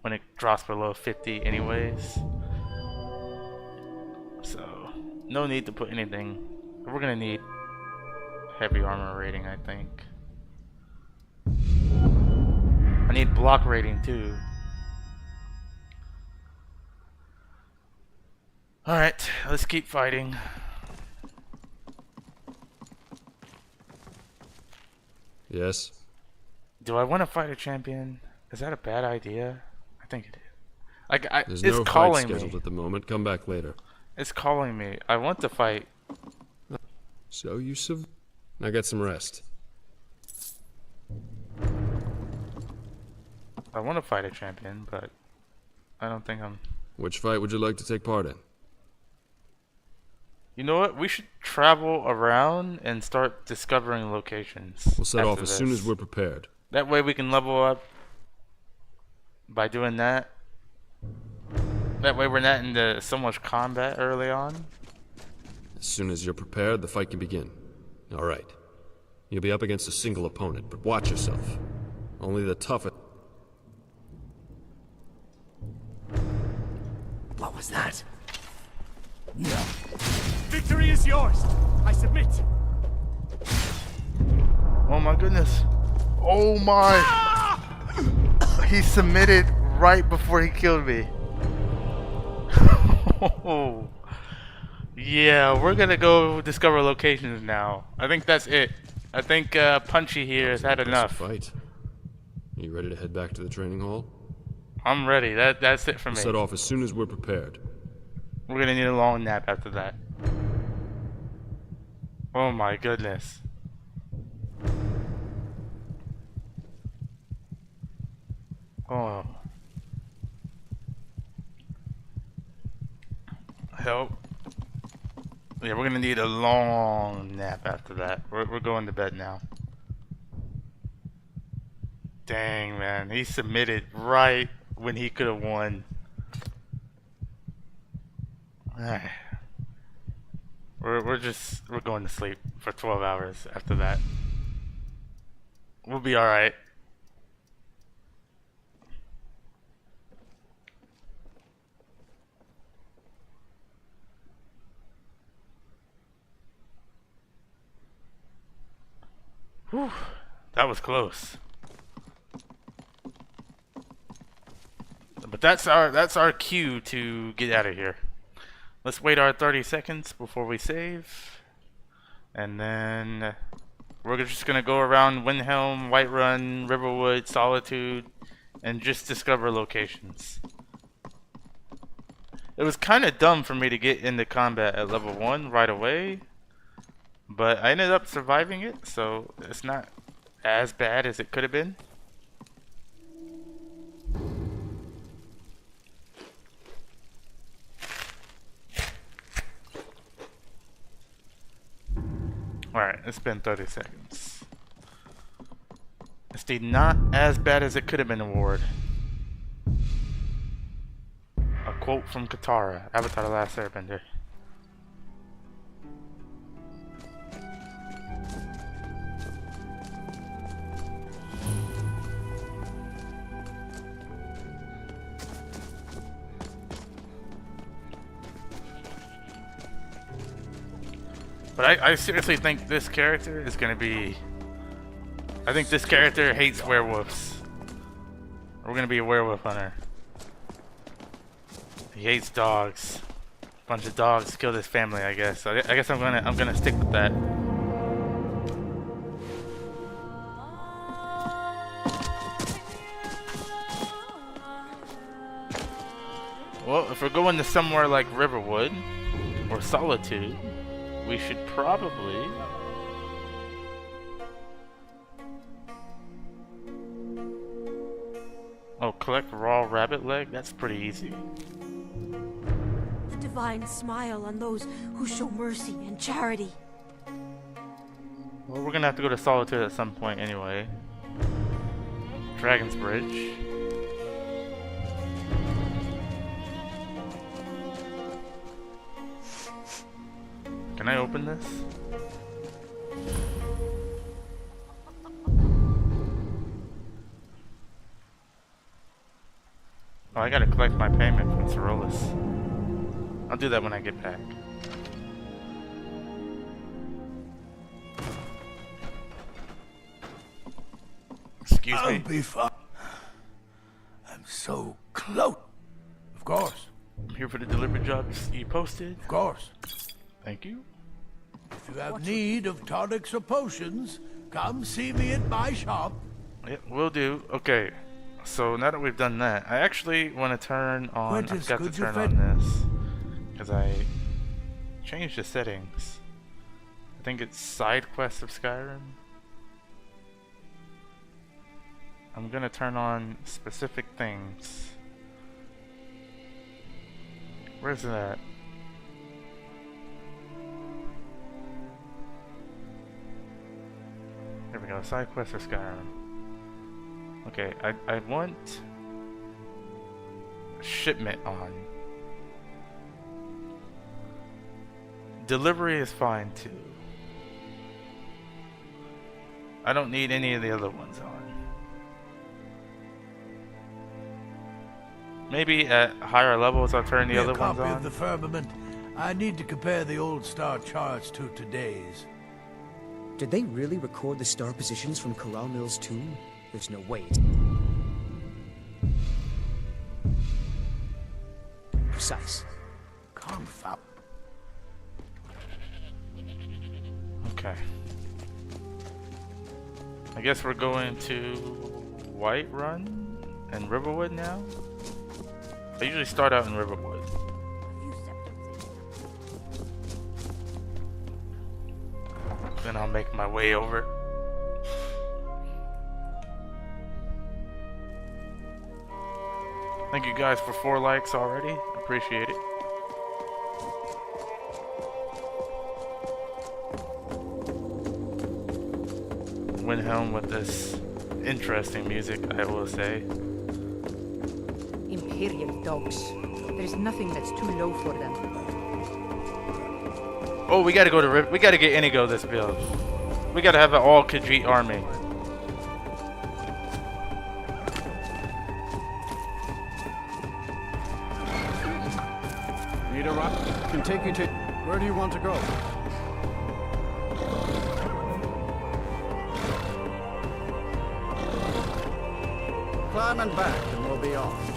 when it drops below 50 anyways. So, no need to put anything. We're gonna need heavy armor rating, I think. I need block rating too. Alright, let's keep fighting. Yes? Do I want to fight a champion? Is that a bad idea? I think it is. Like, There's it's no calling fight scheduled me. at the moment. Come back later. It's calling me. I want to fight. So you now get some rest. I want to fight a champion, but I don't think I'm... Which fight would you like to take part in? You know what? We should travel around and start discovering locations. We'll set off after as soon this. as we're prepared. That way we can level up by doing that. That way we're not into so much combat early on. As soon as you're prepared, the fight can begin. Alright. You'll be up against a single opponent, but watch yourself. Only the toughest... What was that? Victory is yours! I submit! Oh my goodness. Oh my! He submitted right before he killed me. Yeah, we're gonna go discover locations now. I think that's it. I think Punchy here has had enough. Fight. You ready to head back to the training hall? I'm ready. That's it for me. We'll set off as soon as we're prepared. We're gonna need a long nap after that. Oh my goodness. Oh. Help. Yeah, we're gonna need a long nap after that. We're going to bed now. Dang, man. He submitted right when he could have won. Alright. We're going to sleep for 12 hours after that. We'll be alright. Whew, that was close. But that's our cue to get out of here. Let's wait our 30 seconds before we save. And then we're just gonna go around Windhelm, Whiterun, Riverwood, Solitude, and just discover locations. It was kind of dumb for me to get into combat at level 1 right away, but I ended up surviving it, so it's not as bad as it could have been. Alright, it's been 30 seconds. It's the not as bad as it could have been award. A quote from Katara, Avatar: The Last Airbender. But I seriously think this character is gonna be... I think this character hates werewolves. We're gonna be a werewolf hunter. He hates dogs. Bunch of dogs killed his family, I guess. So I guess I'm gonna stick with that. Well, if we're going to somewhere like Riverwood or Solitude, we should probably... Oh, collect raw rabbit leg? That's pretty easy. Divine smile on those who show mercy and charity. Well, we're gonna have to go to Solitude at some point anyway. Dragon's Bridge. Can I open this? Oh, I gotta collect my payment from Cerulus. I'll do that when I get back. Excuse me. I'll be fine. I'm so close. Of course. I'm here for the delivery jobs you posted. Of course. Thank you. If you have need of tonics or potions, come see me at my shop. Yeah, will do. Okay. So now that we've done that, I actually want to turn on... I forgot to turn on this. Because I changed the settings. I think it's side quests of Skyrim. I'm going to turn on specific things. Where's that? Here we go, side quest for Skyrim. Okay, I want shipment on. Delivery is fine too. I don't need any of the other ones on. Maybe at higher levels I'll turn the other ones copy on. of the firmament. I need to compare the old star charts to today's. Did they really record the star positions from Corral Mill's tomb? There's no way. Precise. Confab. Okay. I guess we're going to Whiterun and Riverwood now. I usually start out in Riverwood. Then I'll make my way over. Thank you guys for 4 likes already. Appreciate it. Went home with this interesting music, I will say. Imperial dogs. There's nothing that's too low for them. Oh, we gotta go to we gotta get Inigo this build. We gotta have an all Khajit army. Need a ride? Can take you to... Where do you want to go? Climb and back, and we'll be off.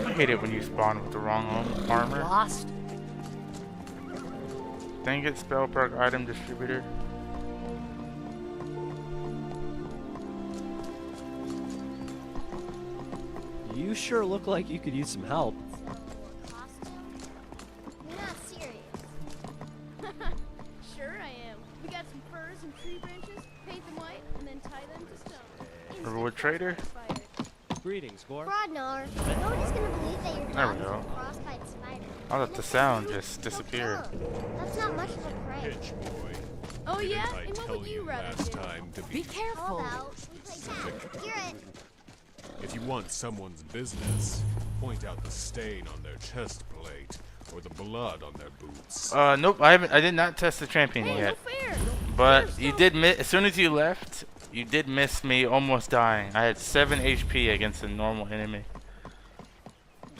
I hate it when you spawn with the wrong armor. Lost. Dang it, spell perk item distributor. You sure look like you could use some help. You're not serious. Sure I am. We got some furs and tree branches, paint them white, and then tie them to stone. Reward trader. Greetings, Gore. Frodnar, nobody's gonna believe that you're There we dodging go. a frostbite spider. I thought the sound just disappeared. That's not much of a prank. Oh yeah? And what would you rather do? Be careful. How about we play tag? Hear it. If you want someone's business, point out the stain on their chest plate or the blood on their boots. Nope, I did not test the champion yet. But you did miss, as soon as you left, you did miss me almost dying. I had 7 HP against a normal enemy.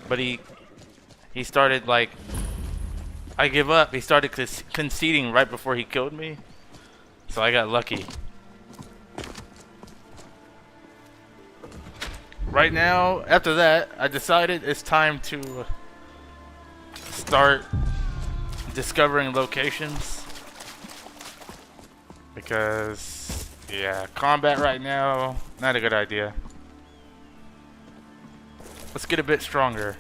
But he started like, I give up. He started conceding right before he killed me. So I got lucky. Right now, after that, I decided it's time to start discovering locations. Because, yeah, combat right now, not a good idea. Let's get a bit stronger.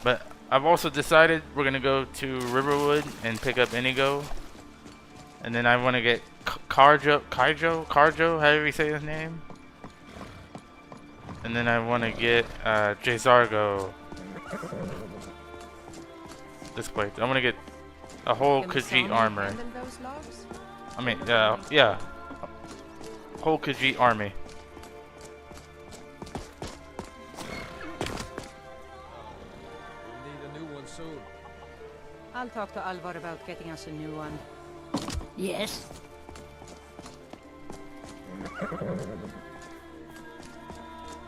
But I've also decided we're going to go to Riverwood and pick up Inigo. And then I want to get Kaijo, however you say his name. And then I want to get Jezargo. This place. I want to get a whole Khajit armor. I mean, yeah. Whole Khajit army. We'll need a new one soon. I'll talk to Alvar about getting us a new one. Yes.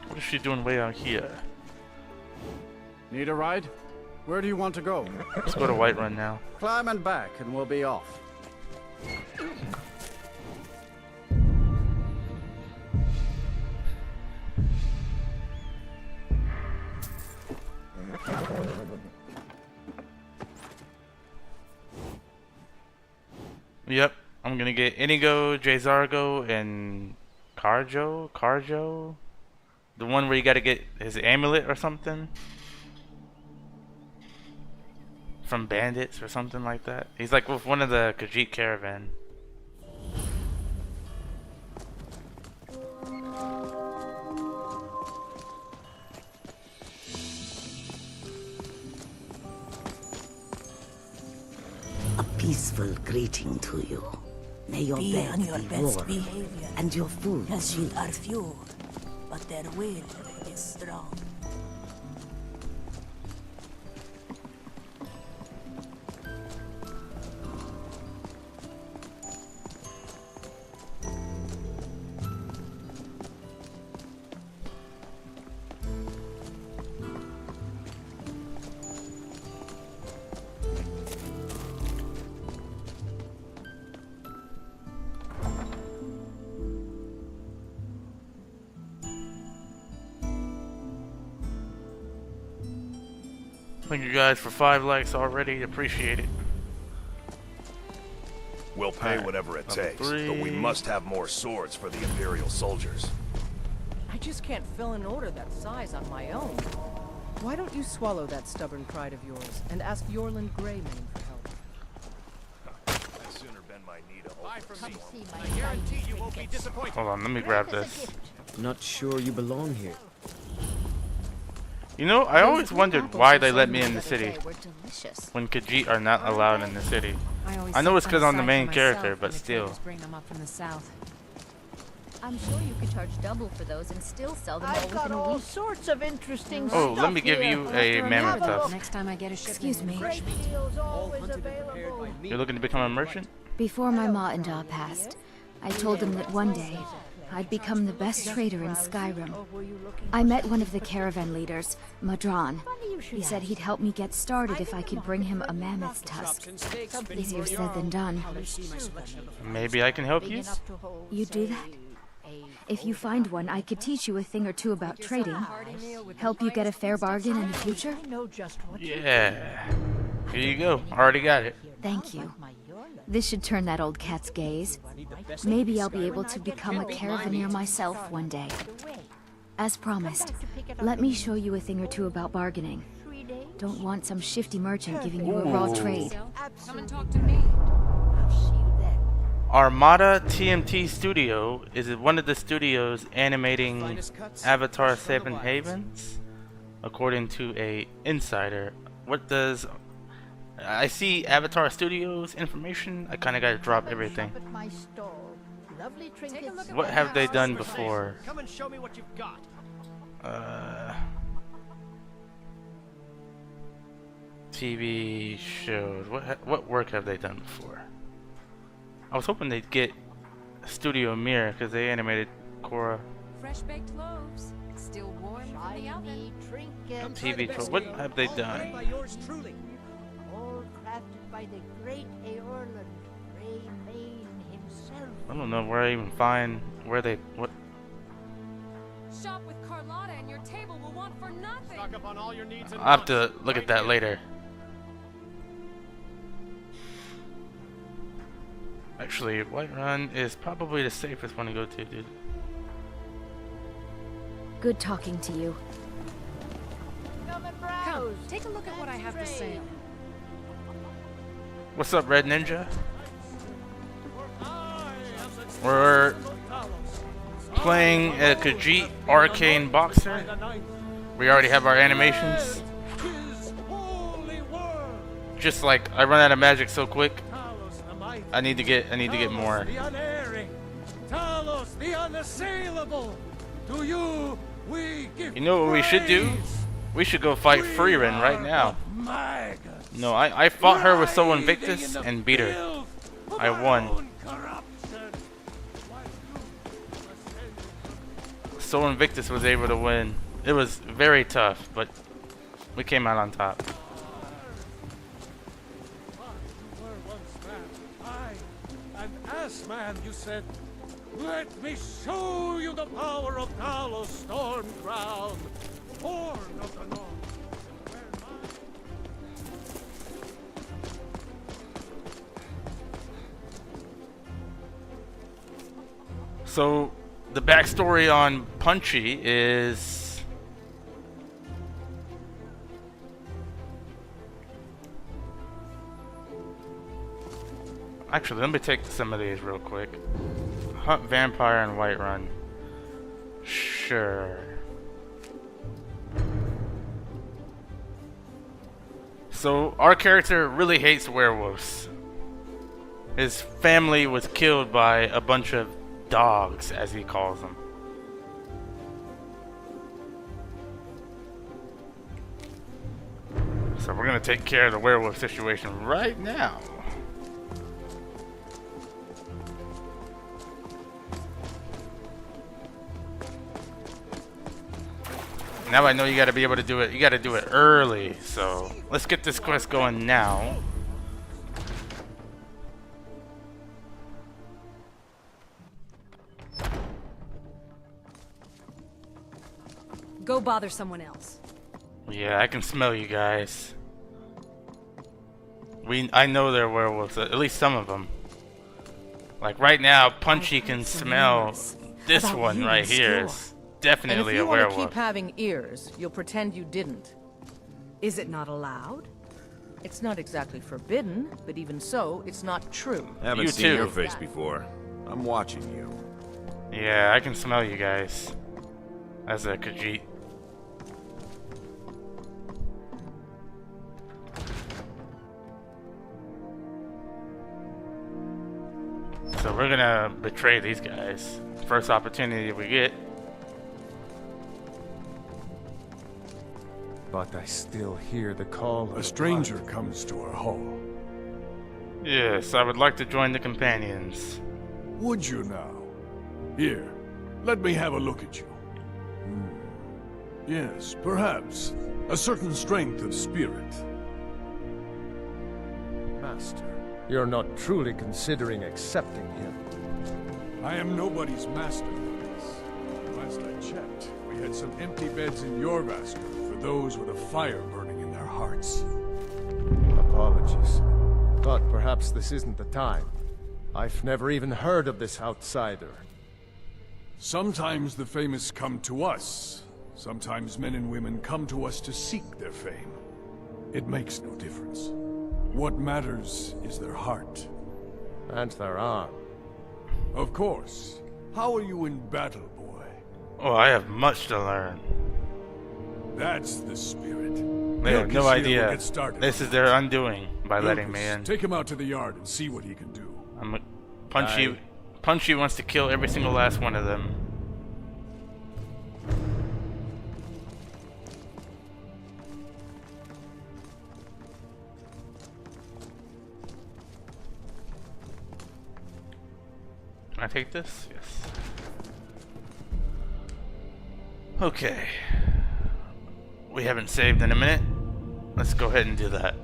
What is she doing way out here? Need a ride? Where do you want to go? Let's go to Whiterun now. Climb and back, and we'll be off. Yep, I'm gonna get Inigo, Jezargo, and Carjo? The one where you gotta get his amulet or something? From bandits or something like that. He's like with one of the Khajit caravan. A peaceful greeting to you. May your Be bed on your be best warm, behavior. and your food As you sweet. are few, but their will is strong. Thank you guys for 5 likes already. Appreciate it. We'll pay whatever it takes, but we must have more swords for the Imperial soldiers. I just can't fill an order that size on my own. Why don't you swallow that stubborn pride of yours and ask Yorland Greymane for help? I'd sooner bend my knee to open I guarantee you won't be disappointed. Hold on, let me grab this. Not sure you belong here. You know, I always wondered why they let me in the city when Khajit are not allowed in the city. I know it's because I'm the main character, but still. Bring them up from the south. I'm sure you could charge double for those and still sell them all I've got within a all week. sorts of interesting Oh, stuff let me give here. you a mammoth tusk. Next time I get a shipment. Excuse me. Great deals always available. You're looking to become a merchant? Before my ma-and-da passed, I told them that one day I'd become the best trader in Skyrim. I met one of the caravan leaders, Madran. He said he'd help me get started if I could bring him a mammoth tusk. Easier said than done. Maybe I can help you? You do that? If you find one, I could teach you a thing or two about trading. Help you get a fair bargain in the future? Yeah. Here you go. Already got it. Thank you. This should turn that old cat's gaze. Maybe I'll be able to become a caravaneer myself one day. As promised, let me show you a thing or two about bargaining. Don't want some shifty merchant giving you a raw trade. Come and talk to me. Armada TMT Studio is one of the studios animating Avatar 7 Havens, according to a insider. What does I see Avatar Studios information? I kind of got to drop everything. What have they done before? Come and show me what you've got. TV shows. What work have they done before? I was hoping they'd get Studio Mirror because they animated Korra. Fresh baked loaves, still warm from the oven. TV show. What have they done? By yours truly. All crafted by the great Aorlan, Greymane himself. I don't know where I even find where they what. Shop with Carlotta and your table will want for nothing. Stock up on all your needs and I'll have to look at that later. Actually, Whiterun is probably the safest one to go to, dude. Good talking to you. Come, take a look at what I have to say. What's up, Red Ninja? We're playing a Khajit Archane boxer. We already have our animations. Just like I run out of magic so quick. I need to get more. The unerring, Talos, the unassailable. To you we give. You know what we should do? We should go fight Freerin right now. No, I fought her with Sol Invictus and beat her. I won. Sol Invictus was able to win. It was very tough, but we came out on top. Man, you said, let me show you the power of Talos Storm Crown, born of the North. So, the backstory on Punchy is actually, let me take some of these real quick. Hunt Vampire and Whiterun. Sure. So, our character really hates werewolves. His family was killed by a bunch of dogs, as he calls them. So we're gonna take care of the werewolf situation right now. Now I know you gotta be able to do it. You gotta do it early. So let's get this quest going now. Go bother someone else. Yeah, I can smell you guys. I know they're werewolves, at least some of them. Like right now, Punchy can smell this one right here. It's definitely a werewolf. And if you want to keep having ears, you'll pretend you didn't. Is it not allowed? It's not exactly forbidden, but even so, it's not true. Haven't seen your face before. I'm watching you. Yeah, I can smell you guys. As a Khajit. So we're gonna betray these guys. First opportunity we get. But I still hear the call of a stranger comes to our hall. Yes, I would like to join the companions. Would you now? Here, let me have a look at you. Yes, perhaps. A certain strength of spirit. Master, you're not truly considering accepting him. I am nobody's master for this. Last I checked, we had some empty beds in Jorvaskr for those with a fire burning in their hearts. Apologies. But perhaps this isn't the time. I've never even heard of this outsider. Sometimes the famous come to us. Sometimes men and women come to us to seek their fame. It makes no difference. What matters is their heart. And their arm. Of course. How are you in battle, boy? Oh, I have much to learn. That's the spirit. They have no idea. Started. This is their undoing by letting me in. Take him out to the yard and see what he can do. Punchy wants to kill every single last one of them. Can I take this? Yes. Okay. We haven't saved in a minute. Let's go ahead and do that.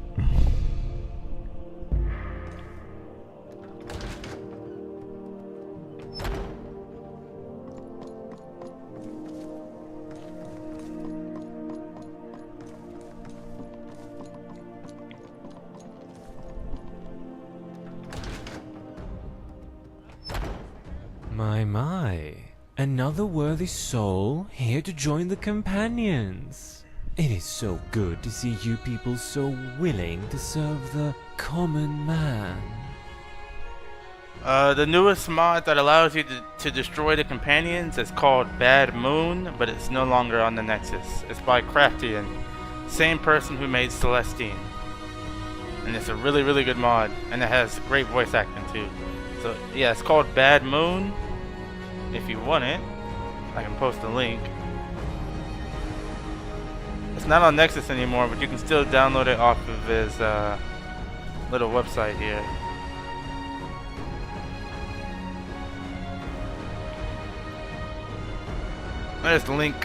My. Another worthy soul here to join the companions. It is so good to see you people so willing to serve the common man. The newest mod that allows you to destroy the companions is called Bad Moon, but it's no longer on the Nexus. It's by Craftian, same person who made Celestine. And it's a really, really good mod, and it has great voice acting too. So yeah, it's called Bad Moon. If you want it, I can post a link. It's not on Nexus anymore, but you can still download it off of his little website here. There's the link.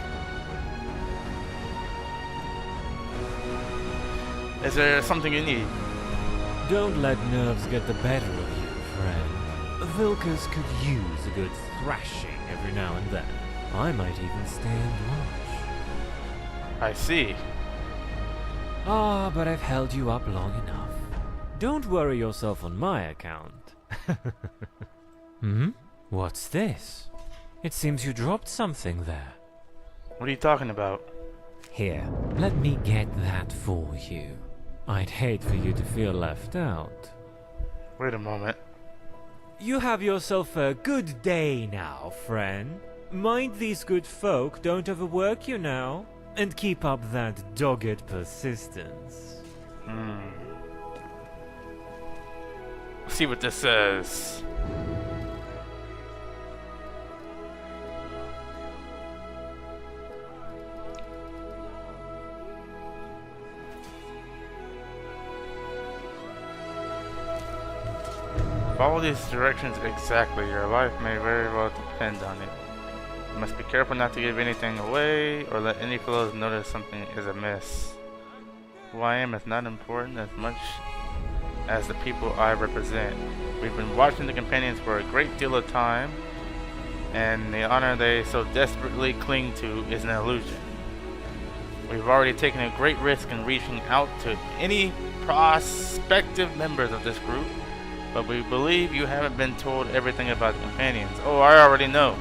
Is there something you need? Don't let nerves get the better of you, friend. Vilkas could use a good thrashing every now and then. I might even stay and watch. I see. Ah, but I've held you up long enough. Don't worry yourself on my account. What's this? It seems you dropped something there. What are you talking about? Here, let me get that for you. I'd hate for you to feel left out. Wait a moment. You have yourself a good day now, friend. Mind these good folk don't overwork you now, and keep up that dogged persistence. Let's see what this says. Follow these directions exactly. Your life may very well depend on it. You must be careful not to give anything away or let any fellows notice something is amiss. Who I am is not important as much as the people I represent. We've been watching the companions for a great deal of time, and the honor they so desperately cling to is an illusion. We've already taken a great risk in reaching out to any prospective members of this group, but we believe you haven't been told everything about the companions. Oh, I already know.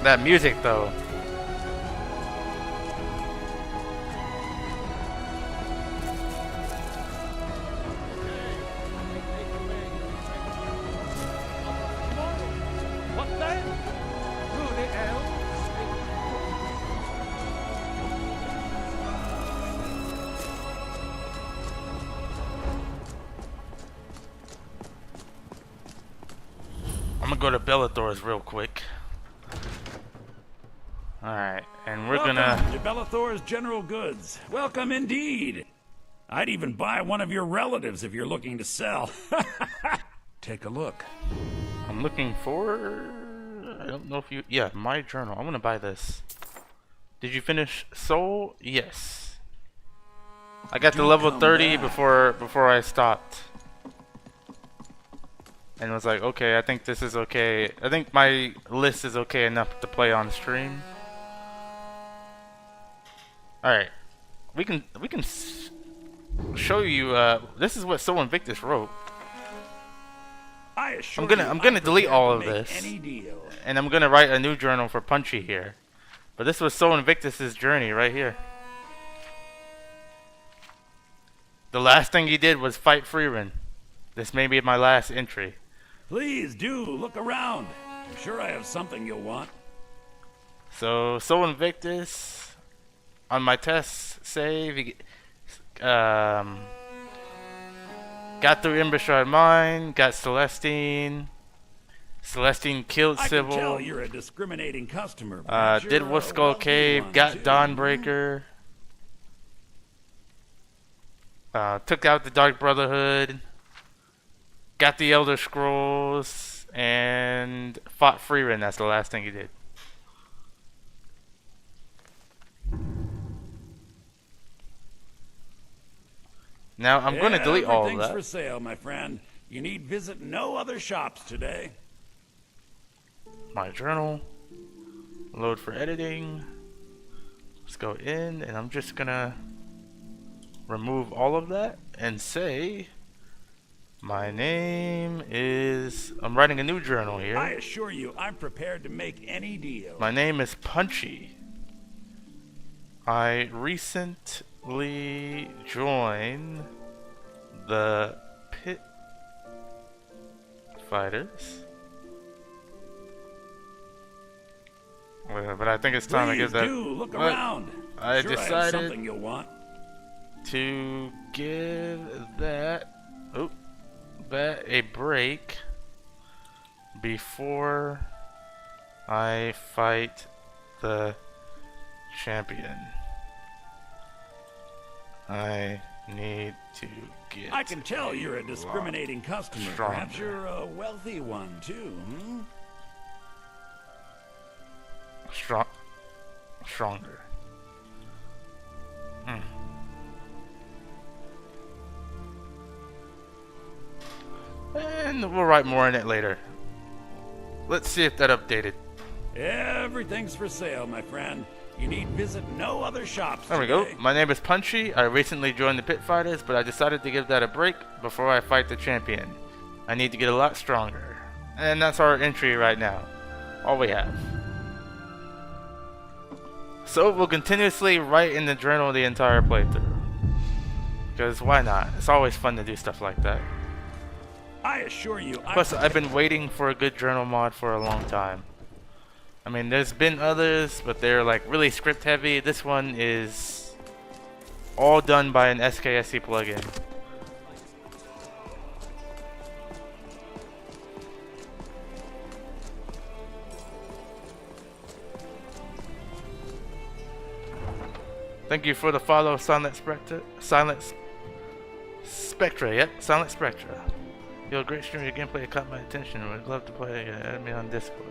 That music, though. What then? Who the hell? I'm gonna go to Bellathor's real quick. Alright, and we're gonna... to Bellathor's General Goods. Welcome indeed. I'd even buy one of your relatives if you're looking to sell. Take a look. I'm looking for... I don't know if you... Yeah, my journal. I want to buy this. Did you finish Soul? Yes. I got to level 30 before I stopped. and was like, okay, I think this is okay. I think my list is okay enough to play on stream. All right, we can show you. This is what Soul Invictus wrote. I'm gonna delete all of this, and I'm gonna write a new journal for Punchy here. But this was Soul Invictus's journey right here. The last thing he did was fight Frieren. This may be my last entry. Please do look around. I'm sure I have something you'll want. So Soul Invictus, on my test save, he, got through Embershard Mine, got Celestine. Celestine killed Sybil. I can tell you're a discriminating customer. Did Wolfskull Cave, got Dawnbreaker. Took out the Dark Brotherhood. Got the Elder Scrolls. And fought Frieren. That's the last thing he did. Now I'm going to delete all of that. Everything's for sale, my friend. You need visit no other shops today. My journal. Load for editing. Let's go in, and I'm just gonna remove all of that and say my name is, I'm writing a new journal here. I assure you, I'm prepared to make any deal. My name is Punchy. I recently joined the Pit Fighters. But I think it's time to give that. Look around. I sure decided I have something you'll want. To give that a break before I fight the champion. I need to get. I can tell you're a discriminating customer. Stronger. Perhaps you're a wealthy one too. Stronger. And we'll write more in it later. Let's see if that updated. Everything's for sale, my friend. You need visit no other shops. There we go. My name is Punchy. I recently joined the Pit Fighters, but I decided to give that a break before I fight the champion. I need to get a lot stronger. And that's our entry right now. All we have. So we'll continuously write in the journal the entire playthrough. Because why not? It's always fun to do stuff like that. I assure you. Plus, I've been waiting for a good journal mod for a long time. I mean, there's been others, but they're like really script heavy. This one is all done by an SKSE plugin. Thank you for the follow, Silent Spectra. Yep, Silent Spectra. You're a great streamer. Your gameplay caught my attention. Would love to play. Add me on Discord.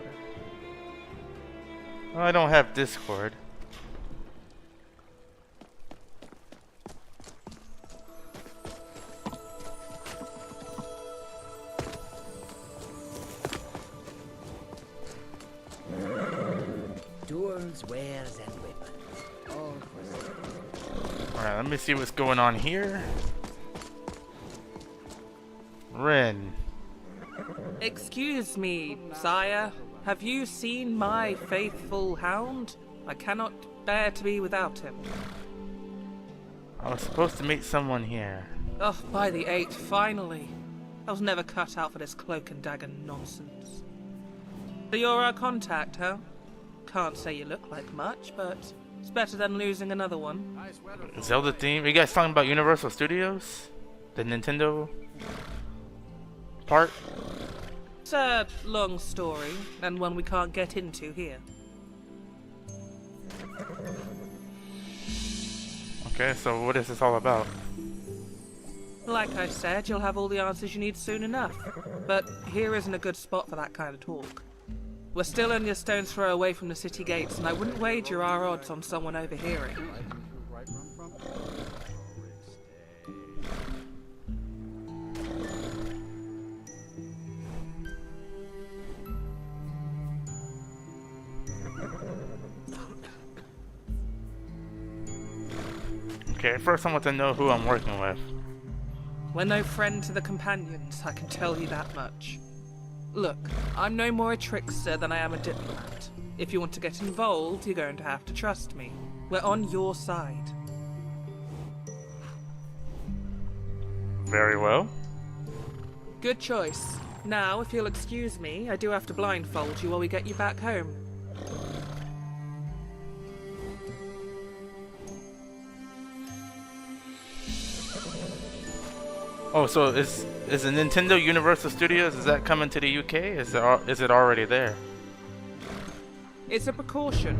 Oh, I don't have Discord. Tools, wares, and weapons. All for sale. Alright, let me see what's going on here. Ren. Excuse me, sire. Have you seen my faithful hound? I cannot bear to be without him. I was supposed to meet someone here. Oh, by the 8th, finally. I was never cut out for this cloak and dagger nonsense. So you're our contact, huh? Can't say you look like much, but it's better than losing another one. Zelda theme? Are you guys talking about Universal Studios? The Nintendo part? It's a long story, and one we can't get into here. Okay, so what is this all about? Like I said, you'll have all the answers you need soon enough. But here isn't a good spot for that kind of talk. We're still only a stone's throw away from the city gates, and I wouldn't wager our odds on someone overhearing. Okay, first I want to know who I'm working with. We're no friend to the companions, I can tell you that much. Look, I'm no more a trickster than I am a diplomat. If you want to get involved, you're going to have to trust me. We're on your side. Very well. Good choice. Now, if you'll excuse me, I do have to blindfold you while we get you back home. Oh, so is the Nintendo Universal Studios, is that coming to the UK? Is it already there? It's a precaution,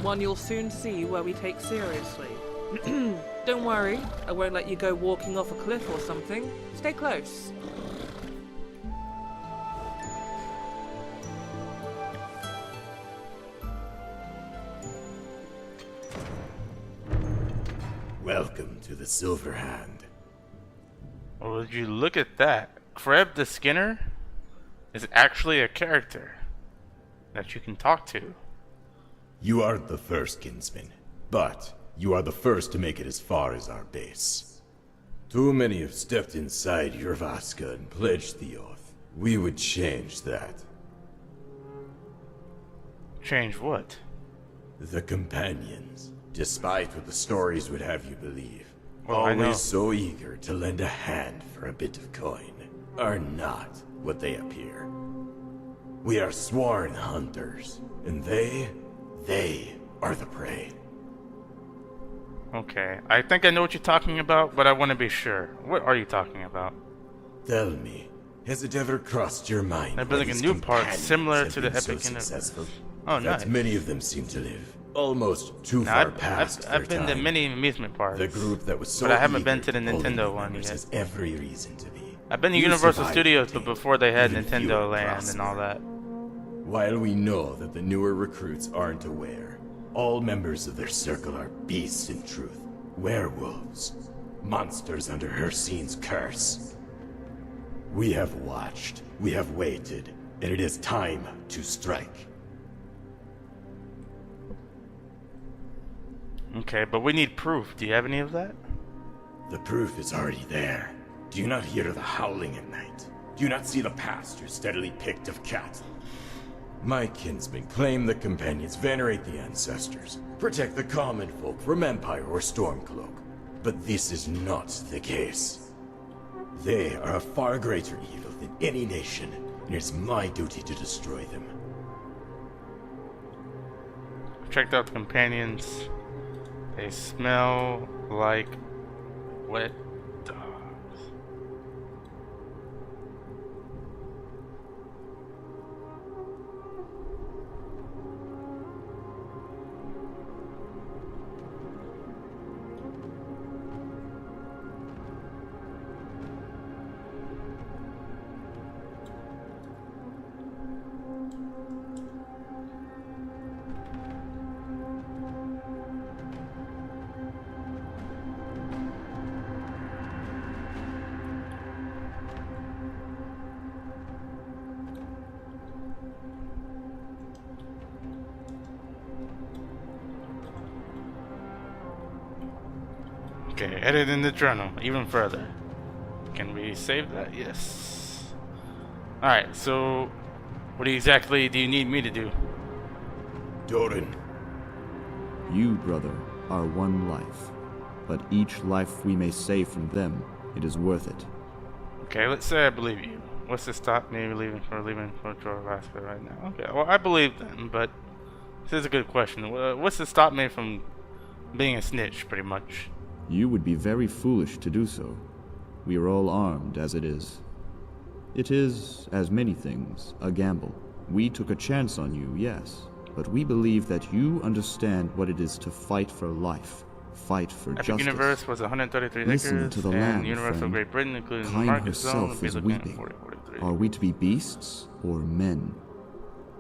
one you'll soon see where we take seriously. Don't worry, I won't let you go walking off a cliff or something. Stay close. Welcome to the Silver Hand. Oh, would you look at that? Kreb the Skinner is actually a character that you can talk to. You aren't the first, kinsman, but you are the first to make it as far as our base. Too many have stepped inside your Vaska and pledged the oath. We would change that. Change what? The companions, despite what the stories would have you believe, Oh, I know. always so eager to lend a hand for a bit of coin, are not what they appear. We are sworn hunters, and they are the prey. Okay, I think I know what you're talking about, but I want to be sure. What are you talking about? Tell me, has it ever crossed your mind They're building why a these new park companions similar have to the been so Epic Universe. successful? Oh, That nice. many of them seem to live almost too Now, far past I've their been to time. many amusement parks. The group that was so but I haven't been eager to the pull in Nintendo new one members yet. has every reason to be. I've been to You Universal survived Studios, the but day. before they had Even Nintendo fewer Land and all that. While we know that the newer recruits aren't aware, all members of their circle are beasts in truth. Werewolves. Monsters under Hercine's curse. We have watched, we have waited, and it is time to strike. Okay, but we need proof. Do you have any of that? The proof is already there. Do you not hear the howling at night? Do you not see the pasture steadily picked of cattle? My kinsmen claim the companions venerate the ancestors, protect the common folk from Empire or Stormcloak. But this is not the case. They are a far greater evil than any nation, and it's my duty to destroy them. Checked out the companions. They smell like wet dogs. Okay, edit in the journal even further. Can we save that? Yes. Alright, so what exactly do you need me to do? Doran. You, brother, are one life. But each life we may save from them, it is worth it. Okay, let's say I believe you. What's to stop me leaving for Alaska right now? Okay, well I believe them, but this is a good question. What's to stop me from being a snitch, pretty much? You would be very foolish to do so. We are all armed as it is. It is, as many things, a gamble. We took a chance on you, yes, but we believe that you understand what it is to fight for life, fight for Epic justice. Universe was 133 Listen acres, to the and land, Universal friend. Great Britain, including the Time market zone, herself would be is looking at weeping. 4043. Are we to be beasts or men?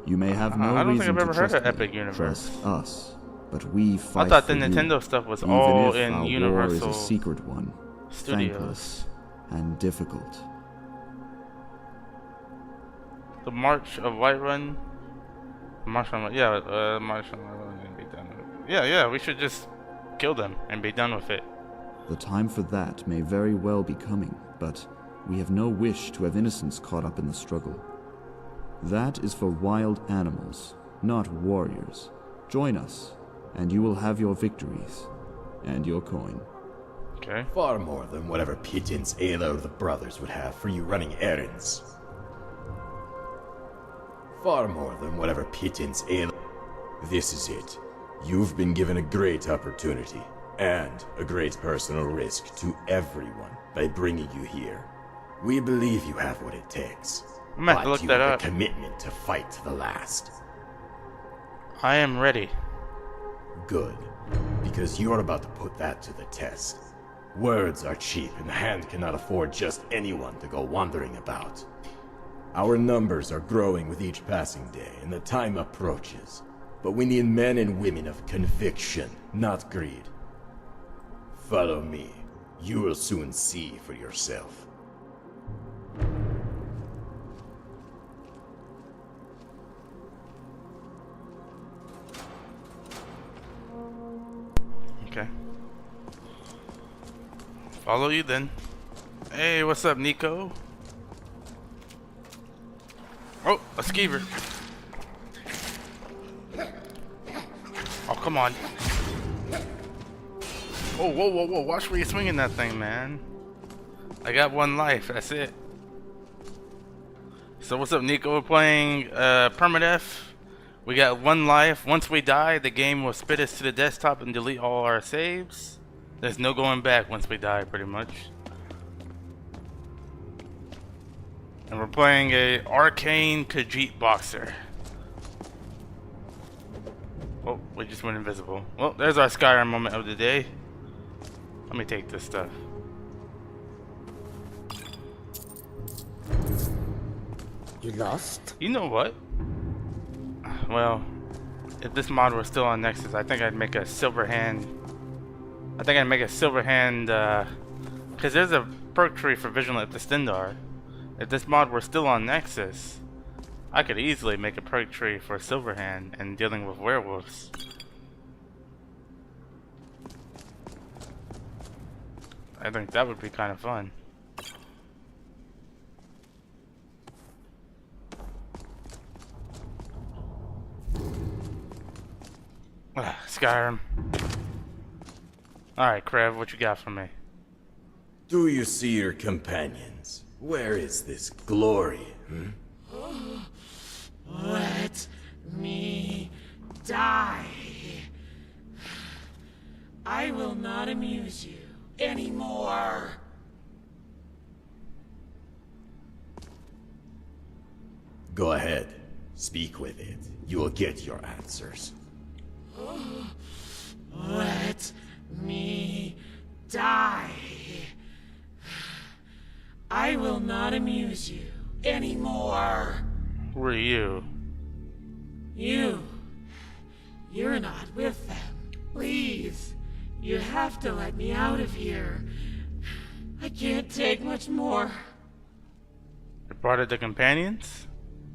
You may have no I don't think reason I've ever to heard trust of me, Epic Universe. trust us. But we fight I thought for the you, Nintendo stuff was even all if in our Universal war is a secret one, Studios. thankless and difficult. The March of Whiterun. March on Whiterun and be done with it. Yeah, we should just kill them and be done with it. The time for that may very well be coming, but we have no wish to have innocents caught up in the struggle. That is for wild animals, not warriors. Join us, and you will have your victories, and your coin. Okay. Far more than whatever pittance Ayla or the brothers would have for you running errands. Far more than whatever pittance Ayla... This is it. You've been given a great opportunity, and a great personal risk to everyone by bringing you here. We believe you have what it takes. I'm gonna have to look you that have up. a commitment to fight to the last. I am ready. Good, because you're about to put that to the test. Words are cheap, and the hand cannot afford just anyone to go wandering about. Our numbers are growing with each passing day, and the time approaches. But we need men and women of conviction, not greed. Follow me. You will soon see for yourself. Okay. Follow you then. Hey, what's up, Nico? Oh, a skeever. Oh, come on. Oh, whoa, whoa, whoa. Watch where you're swinging that thing, man. I got one life. That's it. So what's up, Nico? We're playing Permadeath. We got one life. Once we die, the game will spit us to the desktop and delete all our saves. There's no going back once we die, pretty much. And we're playing a Archane Khajit boxer. Oh, we just went invisible. Well, there's our Skyrim moment of the day. Let me take this stuff. You lost? You know what? Well, if this mod were still on Nexus, I think I'd make a silver hand. I think I'd make a silver hand, because there's a perk tree for Vigilant Extendar. If this mod were still on Nexus, I could easily make a perk tree for Silverhand and dealing with werewolves. I think that would be kind of fun. Skyrim. Alright, Krev, what you got for me? Do you see your companions? Where is this glory, Let me die. I will not amuse you anymore. Go ahead. Speak with it. You will get your answers. Let me die. I will not amuse you anymore. Who are you? You're not with them. Please, you have to let me out of here. I can't take much more. You brought it to companions?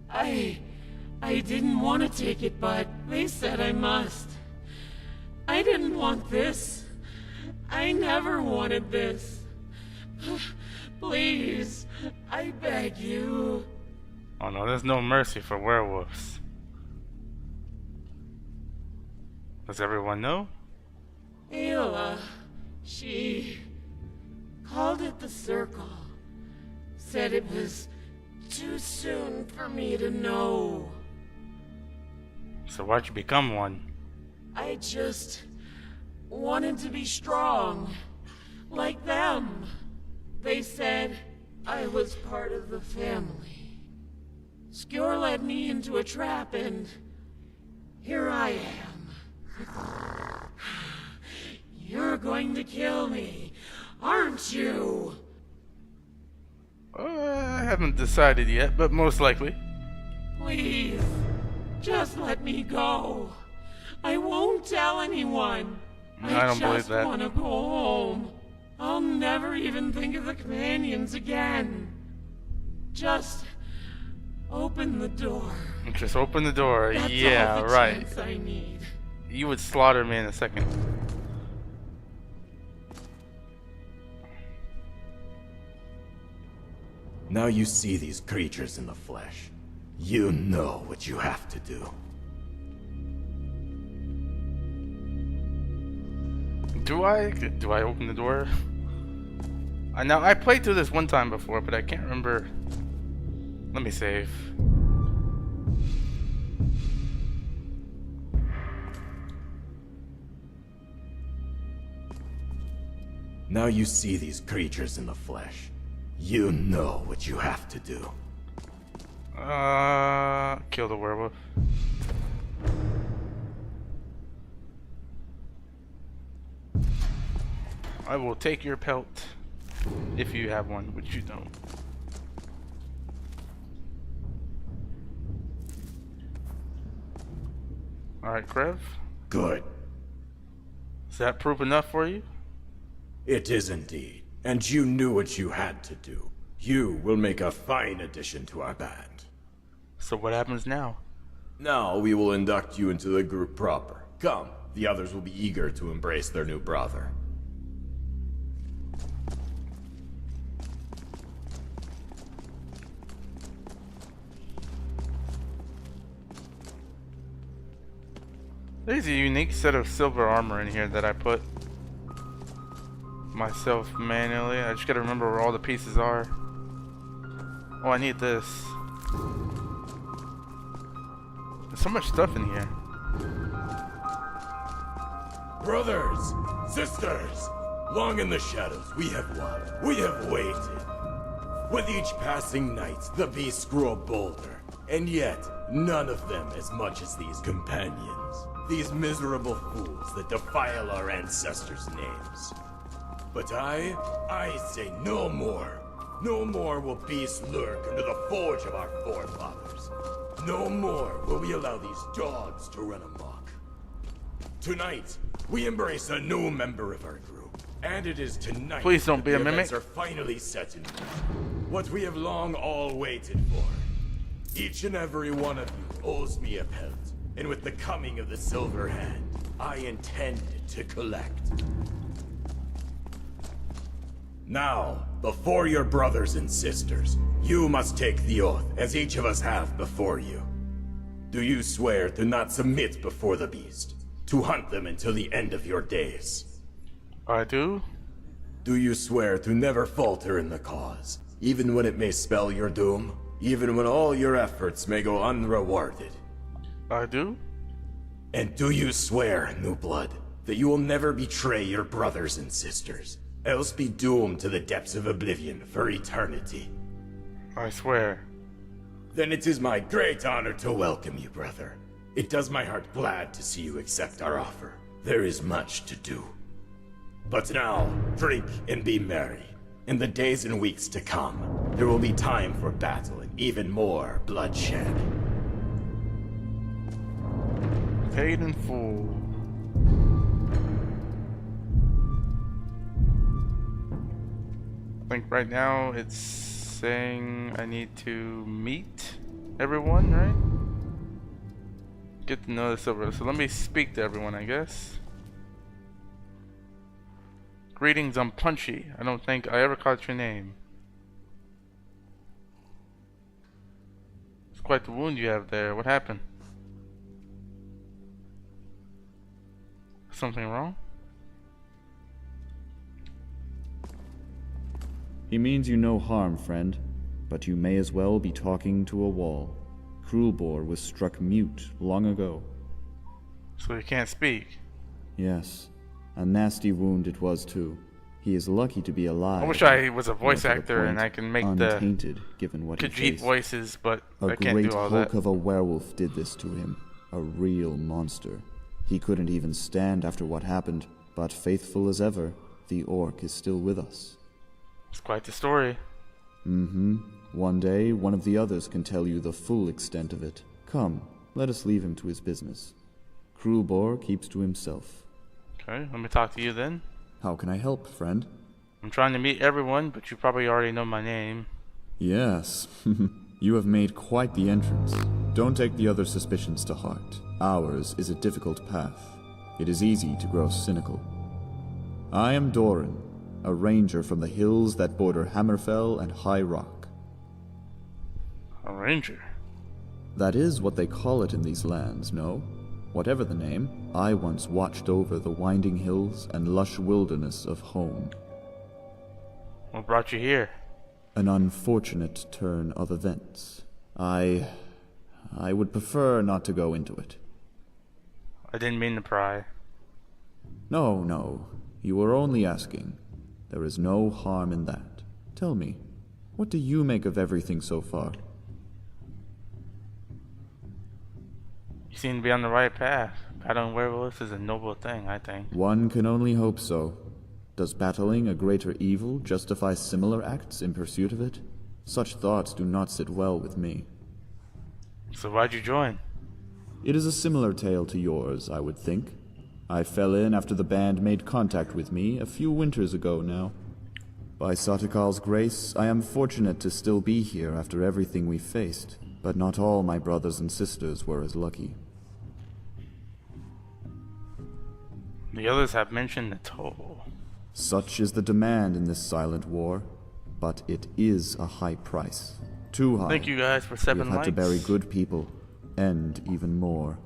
I didn't want to take it, but they said I must. I didn't want this. I never wanted this. Please, I beg you. Oh no, there's no mercy for werewolves. Does everyone know? Ayla, she called it the Circle. Said it was too soon for me to know. So why'd you become one? I just wanted to be strong, like them. They said I was part of the family. Skjor led me into a trap and here I am. You're going to kill me, aren't you? I haven't decided yet, but most likely. Please, just let me go. I won't tell anyone. I don't believe that. I just want to go home. I'll never even think of the companions again. Just open the door. Just open the door. That's yeah, all the right. chance I need. You would slaughter me in a second. Now you see these creatures in the flesh. You know what you have to do. Do I open the door? Now I played through this one time before, but I can't remember. Let me save. Now you see these creatures in the flesh. You know what you have to do. Kill the werewolf. I will take your pelt if you have one, which you don't. Alright, Krev. Good. Is that proof enough for you? It is indeed. And you knew what you had to do. You will make a fine addition to our band. So what happens now? Now we will induct you into the group proper. Come, the others will be eager to embrace their new brother. There's a unique set of silver armor in here that I put myself manually. I just gotta remember where all the pieces are. Oh, I need this. There's so much stuff in here. Brothers, sisters, long in the shadows we have won. We have waited. With each passing night, the beasts grow bolder, and yet none of them as much as these companions. These miserable fools that defile our ancestors' names. But I say no more. No more will beasts lurk under the forge of our forefathers. No more will we allow these dogs to run amok. Tonight, we embrace a new member of our group. And it is tonight Please don't be that a the mimic. events are finally set in motion. What we have long all waited for. Each and every one of you owes me a pelt. And with the coming of the Silver Hand, I intended to collect. Now, before your brothers and sisters, you must take the oath, as each of us have before you. Do you swear to not submit before the beast, to hunt them until the end of your days? I do. Do you swear to never falter in the cause, even when it may spell your doom? Even when all your efforts may go unrewarded? I do. And do you swear, New Blood, that you will never betray your brothers and sisters, else be doomed to the depths of oblivion for eternity? I swear. Then it is my great honor to welcome you, brother. It does my heart glad to see you accept our offer. There is much to do. But now, drink and be merry. In the days and weeks to come, there will be time for battle and even more bloodshed. Paid in full. I think right now it's saying I need to meet everyone, right? Get to know the silver. So let me speak to everyone, I guess. Greetings, I'm Punchy. I don't think I ever caught your name. It's quite the wound you have there. What happened? Something wrong? He means you no harm, friend, but you may as well be talking to a wall. Krulbor was struck mute long ago. So he can't speak? Yes, a nasty wound it was too. He is lucky to be alive. I wish I was a voice to the actor and point, I can make untainted, given what he Khajit faced. voices, but A I can't great do all hulk that. of a werewolf did this to him. A real monster. He couldn't even stand after what happened, but faithful as ever, the orc is still with us. It's quite the story. Mm-hmm. One day, one of the others can tell you the full extent of it. Come, let us leave him to his business. Krulbor keeps to himself. Okay, let me talk to you then. How can I help, friend? I'm trying to meet everyone, but you probably already know my name. Yes. You have made quite the entrance. Don't take the other suspicions to heart. Ours is a difficult path. It is easy to grow cynical. I am Doran, a ranger from the hills that border Hammerfell and High Rock. A ranger? That is what they call it in these lands, no? Whatever the name, I once watched over the winding hills and lush wilderness of home. What brought you here? An unfortunate turn of events. I would prefer not to go into it. I didn't mean to pry. No, no. You were only asking. There is no harm in that. Tell me, what do you make of everything so far? You seem to be on the right path. Battling werewolves is a noble thing, I think. One can only hope so. Does battling a greater evil justify similar acts in pursuit of it? Such thoughts do not sit well with me. So why'd you join? It is a similar tale to yours, I would think. I fell in after the band made contact with me a few winters ago now. By Satikal's grace, I am fortunate to still be here after everything we faced, but not all my brothers and sisters were as lucky. The others have mentioned the toll. Such is the demand in this silent war, but it is a high price. Too high. Thank you guys for 7 We've had likes. to bury good people, and even more.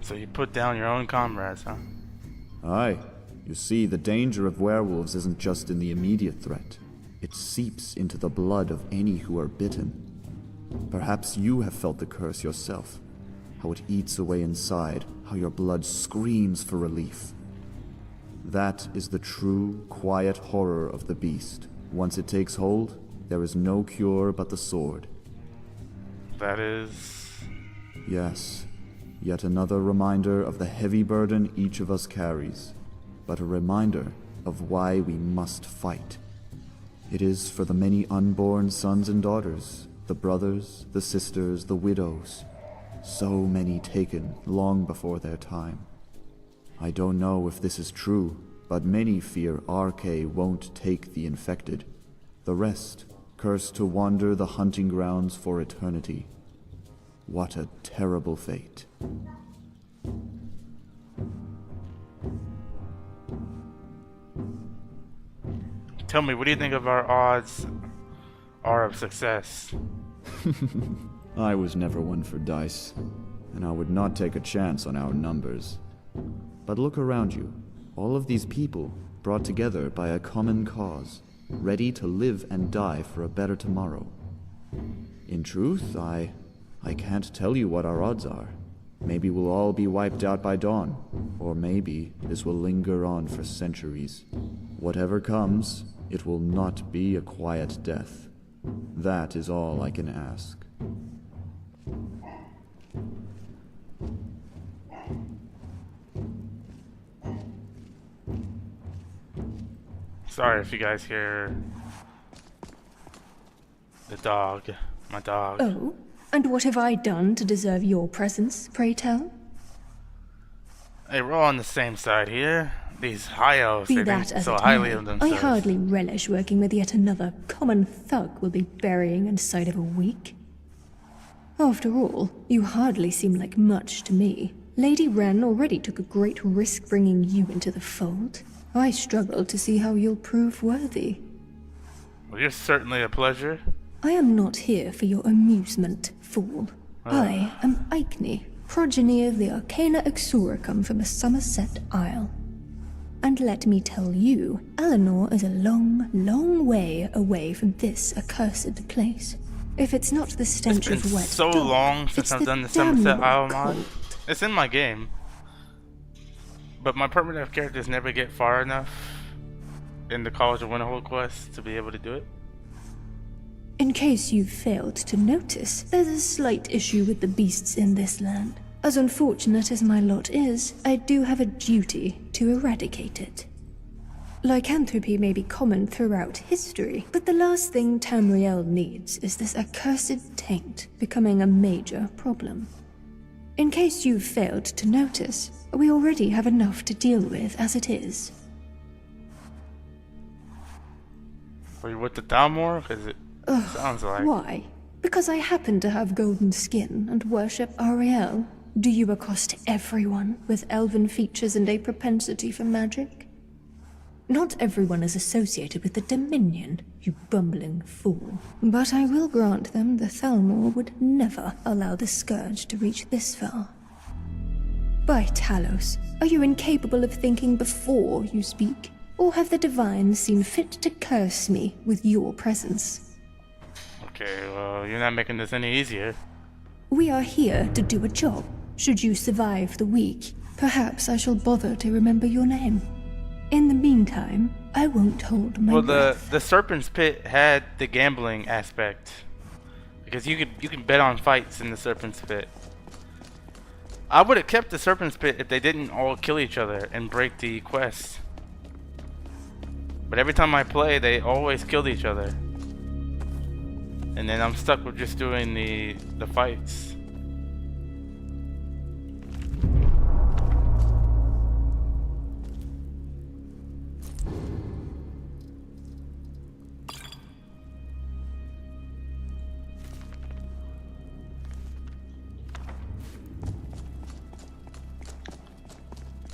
So you put down your own comrades, huh? Aye. You see, the danger of werewolves isn't just in the immediate threat. It seeps into the blood of any who are bitten. Perhaps you have felt the curse yourself. How it eats away inside, how your blood screams for relief. That is the true, quiet horror of the beast. Once it takes hold, there is no cure but the sword. That is... Yes. Yet another reminder of the heavy burden each of us carries. But a reminder of why we must fight. It is for the many unborn sons and daughters, the brothers, the sisters, the widows. So many taken long before their time. I don't know if this is true, but many fear Archane won't take the infected. The rest, cursed to wander the hunting grounds for eternity. What a terrible fate. Tell me, what do you think of our odds are of success? I was never one for dice, and I would not take a chance on our numbers. But look around you. All of these people brought together by a common cause, ready to live and die for a better tomorrow. In truth, I can't tell you what our odds are. Maybe we'll all be wiped out by dawn, or maybe this will linger on for centuries. Whatever comes, it will not be a quiet death. That is all I can ask. Sorry if you guys hear the dog. My dog. Oh, and what have I done to deserve your presence, pray tell? Hey, we're all on the same side here. These high elves, Be they that think as so it highly may, of I themselves. hardly relish working with yet another common thug we'll be burying inside of a week. After all, you hardly seem like much to me. Lady Wren already took a great risk bringing you into the fold. I struggle to see how you'll prove worthy. Well, you're certainly a pleasure. I am not here for your amusement, fool. I am Archane, progeny of the Arcana Exoricum from the Somerset Isle. And let me tell you, Eleanor is a long, long way away from this accursed place. If it's not the stench It's been of wet so dog, long since it's I've the done the Somerset damnable Isle mod. cold. It's in my game. But my Permadeath characters never get far enough in the College of Winterhold quest to be able to do it. In case you've failed to notice, there's a slight issue with the beasts in this land. As unfortunate as my lot is, I do have a duty to eradicate it. Lycanthropy may be common throughout history, but the last thing Tamriel needs is this accursed taint becoming a major problem. In case you've failed to notice, we already have enough to deal with as it is. Are you with the Thalmor? Because it sounds like... Why? Because I happen to have golden skin and worship Ariel? Do you accost everyone with elven features and a propensity for magic? Not everyone is associated with the Dominion, you bumbling fool. But I will grant them the Thalmor would never allow the Scourge to reach this far. By Talos, are you incapable of thinking before you speak? Or have the Divines seen fit to curse me with your presence? Okay, well, you're not making this any easier. We are here to do a job. Should you survive the week, perhaps I shall bother to remember your name. In the meantime, I won't hold my breath. The Serpent's Pit had the gambling aspect. Because you can bet on fights in the Serpent's Pit. I would have kept the Serpent's Pit if they didn't all kill each other and break the quest. But every time I play, they always killed each other. And then I'm stuck with just doing the fights.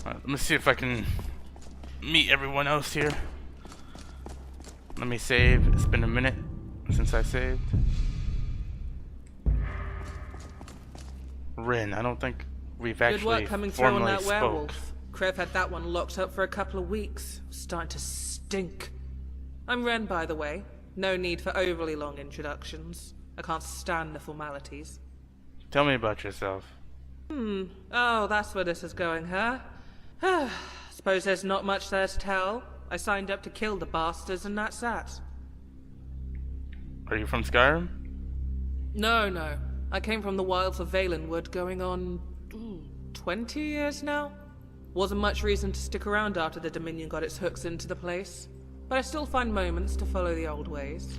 Let me see if I can meet everyone else here. Let me save. It's been a minute since I saved. Rin, I don't think we've actually Good work coming through on that spoke. werewolf. Krev had that one locked up for a couple of weeks. Starting to stink. I'm Ren, by the way. No need for overly long introductions. I can't stand the formalities. Tell me about yourself. Oh, that's where this is going, huh? Suppose there's not much there to tell. I signed up to kill the bastards and that's that. Are you from Skyrim? No. I came from the wilds of Valenwood going on 20 years now. Wasn't much reason to stick around after the Dominion got its hooks into the place. But I still find moments to follow the old ways.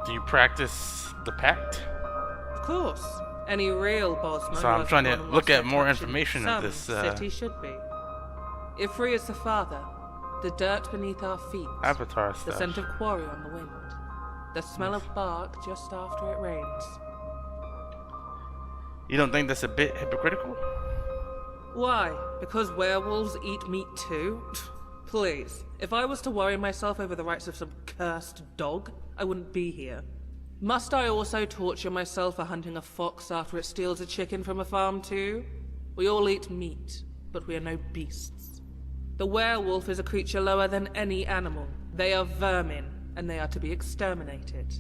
Do you practice the pact? Of course. Any real Bosman. So I'm trying to look at more information of this. City should be. Ifri is the father. The dirt beneath our feet. Avatar The stuff. scent of quarry on the wind. The smell of bark just after it rains. You don't think that's a bit hypocritical? Why? Because werewolves eat meat too? Please. If I was to worry myself over the rights of some cursed dog, I wouldn't be here. Must I also torture myself for hunting a fox after it steals a chicken from a farm too? We all eat meat, but we are no beasts. The werewolf is a creature lower than any animal. They are vermin, and they are to be exterminated.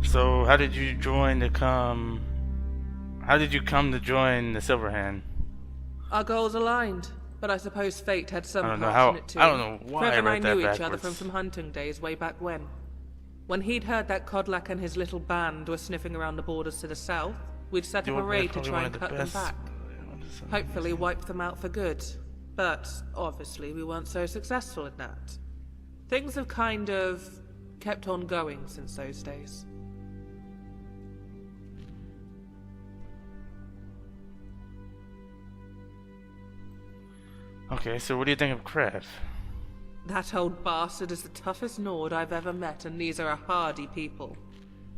So how did you come to join the Silverhand? Our goals aligned, but I suppose fate had some I don't know part how- in it too. I don't know why I Trev and read that knew each other backwards. from some hunting days way back when. When he'd heard that Kodlak and his little band were sniffing around the borders to the south, we'd set up a raid to try and cut them back. Hopefully wipe them out for good. But obviously we weren't so successful in that. Things have kind of kept on going since those days. Okay, so what do you think of Krev? That old bastard is the toughest Nord I've ever met, and these are a hardy people.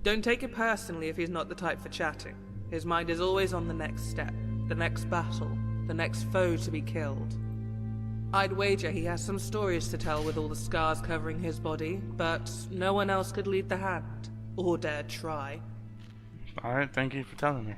Don't take it personally if he's not the type for chatting. His mind is always on the next step, the next battle, the next foe to be killed. I'd wager he has some stories to tell with all the scars covering his body, but no one else could lead the hand, or dare try. Alright, thank you for telling me.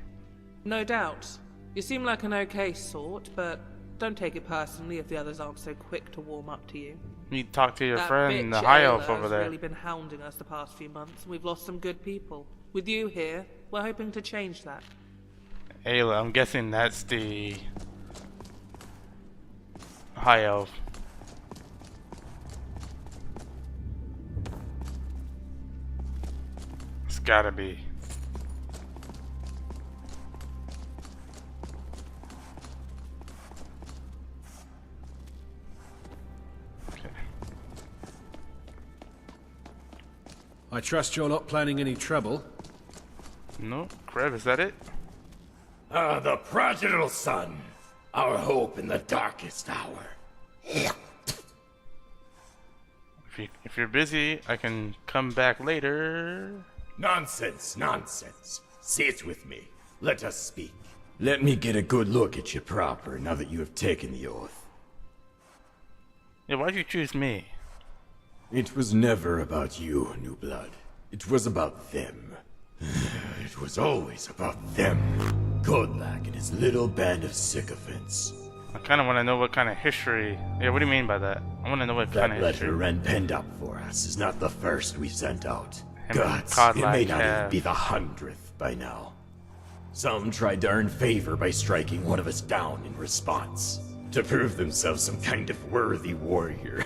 No doubt. You seem like an okay sort, but don't take it personally if the others aren't so quick to warm up to you. You talk to your That friend, the bitch High Ayla Elf over has there. really been hounding us the past few months, and we've lost some good people. With you here, we're hoping to change that. Ayla, I'm guessing that's the High Elf. It's gotta be. I trust you're not planning any trouble. No, Krev, is that it? Ah, the prodigal son. Our hope in the darkest hour. If you're busy, I can come back later. Nonsense, nonsense. Sit with me. Let us speak. Let me get a good look at you proper now that you have taken the oath. Yeah, why'd you choose me? It was never about you, New Blood. It was about them. It was always about them. Kodlak and his little band of sycophants. I kind of want to know what kind of history... Yeah, what do you mean by that? I want to know what kind of That history... letter Ren penned up for us is not the first we sent out. Him Gods, and it may Kodlak not even have- be the 100th by now. Some tried to earn favor by striking one of us down in response, to prove themselves some kind of worthy warrior.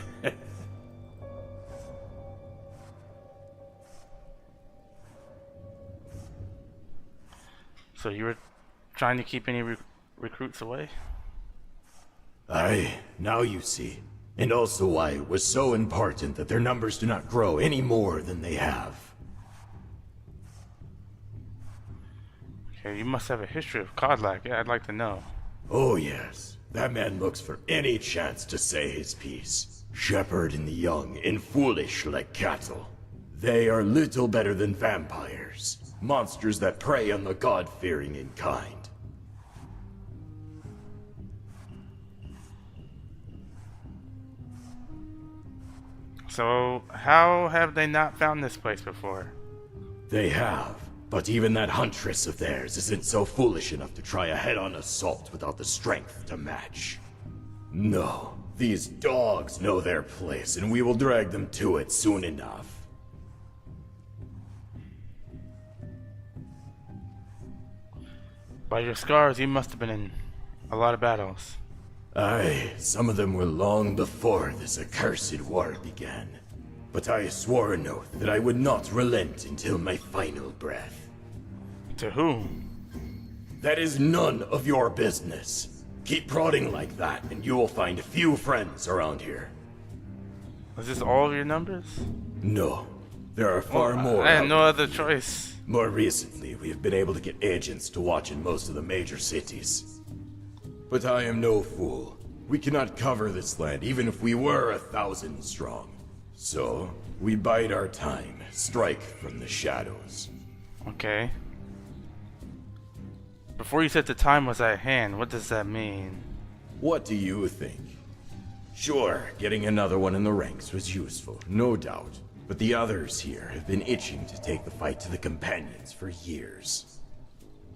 So you were trying to keep any recruits away? Aye, now you see. And also why it was so important that their numbers do not grow any more than they have. Okay, you must have a history of Kodlak. Yeah, I'd like to know. Oh yes, that man looks for any chance to say his piece. Shepherding the young and foolish like cattle. They are little better than vampires. Monsters that prey on the God-fearing in kind. So, how have they not found this place before? They have, but even that huntress of theirs isn't so foolish enough to try a head-on assault without the strength to match. No, these dogs know their place, and we will drag them to it soon enough. By your scars, you must have been in a lot of battles. Aye, some of them were long before this accursed war began. But I swore an oath that I would not relent until my final breath. To whom? That is none of your business. Keep prodding like that, and you will find few friends around here. Was this all of your numbers? No, there are far more. I had no other choice. More recently, we have been able to get agents to watch in most of the major cities. But I am no fool. We cannot cover this land even if we were 1,000 strong. So, we bide our time, strike from the shadows. Okay. Before you said the time was at hand, what does that mean? What do you think? Sure, getting another one in the ranks was useful, no doubt. But the others here have been itching to take the fight to the companions for years.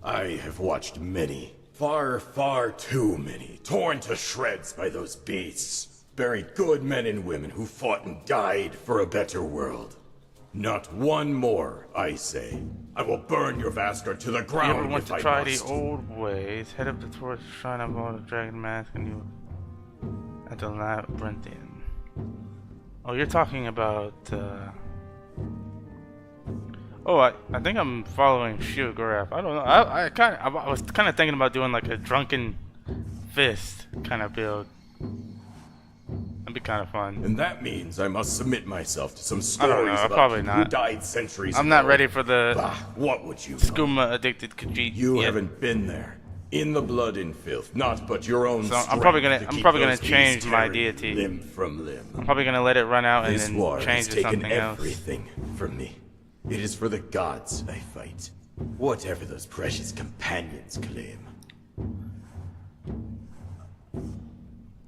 I have watched many, far, far too many, torn to shreds by those beasts. Very good men and women who fought and died for a better world. Not one more, I say. I will burn your Vasgar to the ground you ever want if to I try must. the old ways? Head up the torch, shrine of all the dragon mask, and you at the labyrinthian. Oh, you're talking about. Oh, I think I'm following Shiogoraf. I don't know. I was kind of thinking about doing like a drunken fist kind of build. That'd be kind of fun. And that means I must submit myself to some I don't know. stories about Probably people who not. died centuries I'm ago. not ready for the Bah, what would you know? skooma addicted Khajit. You yet. haven't been there. In the blood and filth, not but your own So I'm strength probably to I'm keep probably gonna those change beasts my tearing deity. limb from limb. I'm probably gonna let it run out and This then war change has to taken something else. everything from me. It is for the gods I fight. Whatever those precious companions claim.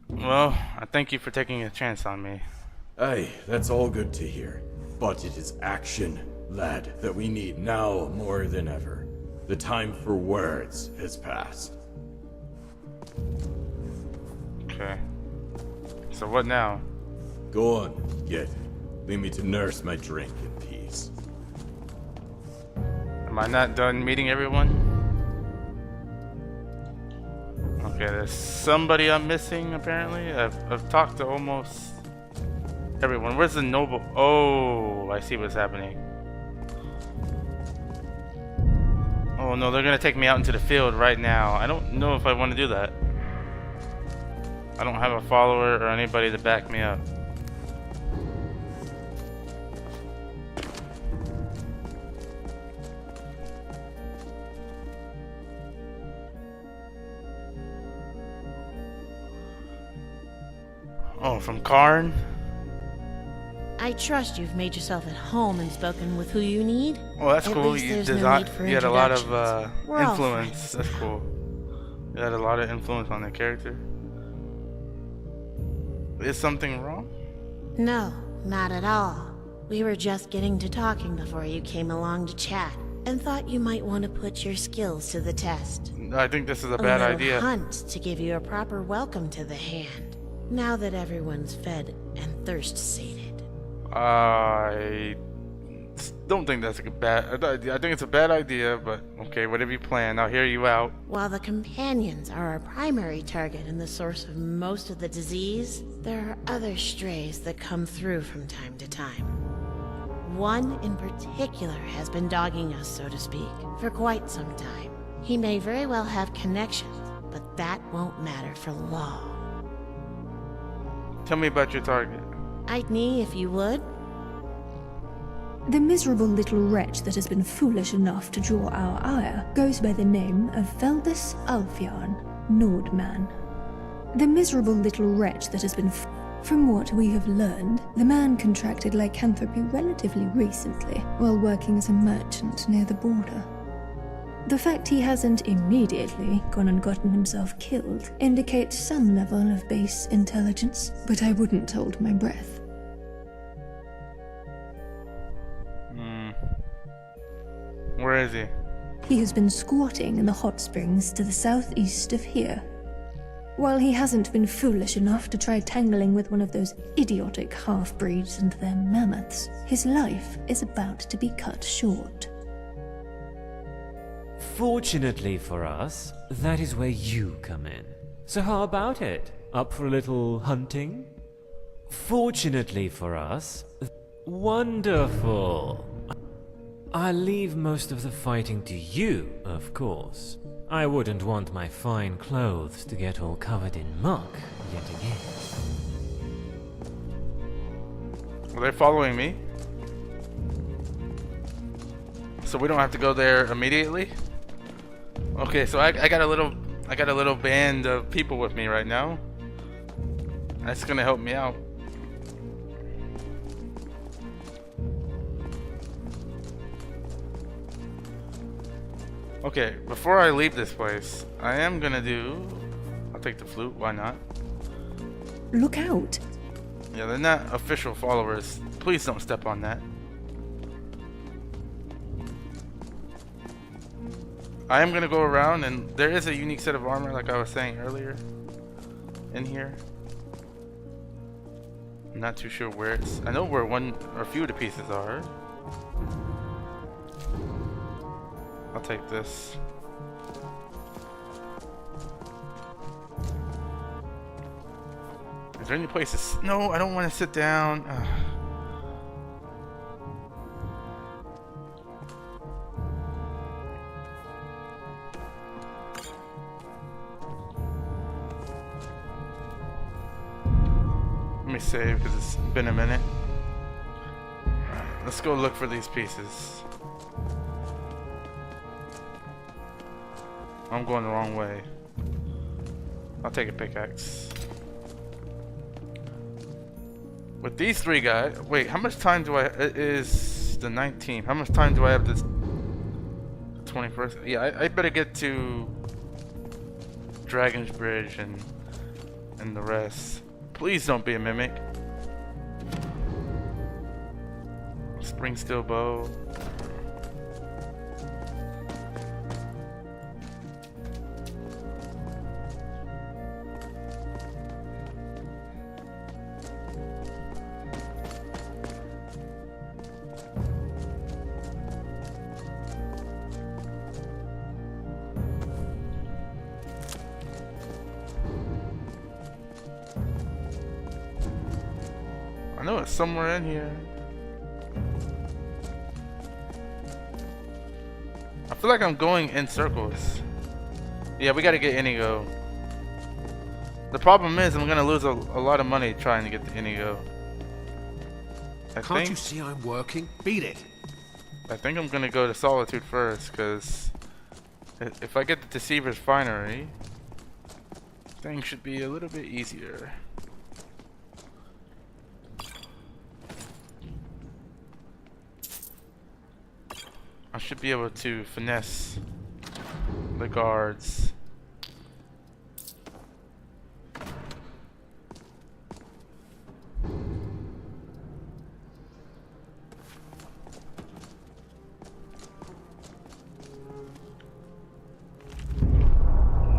Well, I thank you for taking a chance on me. Aye, that's all good to hear. But it is action, lad, that we need now more than ever. The time for words has passed. Okay. So what now? Go on, get. Leave me to nurse my drink in peace. Am I not done meeting everyone? Okay, there's somebody I'm missing apparently. I've talked to almost everyone. Where's the noble? Oh, I see what's happening. Oh no, they're gonna take me out into the field right now. I don't know if I want to do that. I don't have a follower or anybody to back me up. Oh, from Karn? I trust you've made yourself at home and spoken with who you need. Oh, that's At cool. least You there's no need for had a lot of We're all influence. That's cool. You had a lot of influence on the character. Is something wrong? No, not at all. We were just getting to talking before you came along to chat, and thought you might want to put your skills to the test. I think this is a bad idea. Hunt to give you a proper welcome to the hand. Now that everyone's fed and thirst sated. I don't think that's a bad. I think it's a bad idea, but okay, whatever you plan, I'll hear you out. While the companions are our primary target and the source of most of the disease, there are other strays that come through from time to time. One in particular has been dogging us, so to speak, for quite some time. He may very well have connections, but that won't matter for long. Tell me about your target. I'd knee if you would. The miserable little wretch that has been foolish enough to draw our ire goes by the name of Veldus Alfiarn, Nordman. The miserable little wretch that has been From what we have learned, the man contracted lycanthropy relatively recently while working as a merchant near the border. The fact he hasn't immediately gone and gotten himself killed indicates some level of base intelligence, but I wouldn't hold my breath. Where is he? He has been squatting in the hot springs to the southeast of here. While he hasn't been foolish enough to try tangling with one of those idiotic half-breeds and their mammoths, his life is about to be cut short. Fortunately for us, that is where you come in. So how about it? Up for a little hunting? Fortunately for us... Wonderful! I'll leave most of the fighting to you, of course. I wouldn't want my fine clothes to get all covered in muck yet again. Are they following me? So we don't have to go there immediately? Okay, so I got a little band of people with me right now. That's gonna help me out. Okay, before I leave this place, I am gonna do... I'll take the flute, why not? Look out! Yeah, they're not official followers. Please don't step on that. I am gonna go around, and there is a unique set of armor, like I was saying earlier, in here. I'm not too sure where it's... I know where one or a few of the pieces are. I'll take this. Is there any places? No, I don't want to sit down. Let me save because it's been a minute. Alright, let's go look for these pieces. I'm going the wrong way. I'll take a pickaxe. With these three guys... Wait, how much time do I... It is the 19th. How much time do I have this... The 21st? Yeah, I better get to... Dragon's Bridge and the rest. Please don't be a mimic. Spring steel bow. I know it's somewhere in here. I feel like I'm going in circles. Yeah, we gotta get Inigo. The problem is I'm gonna lose a lot of money trying to get the Inigo. Can't you see I'm working? Beat it! I think I'm gonna go to Solitude first, because if I get the Deceiver's Finery, things should be a little bit easier. should be able to finesse the guards.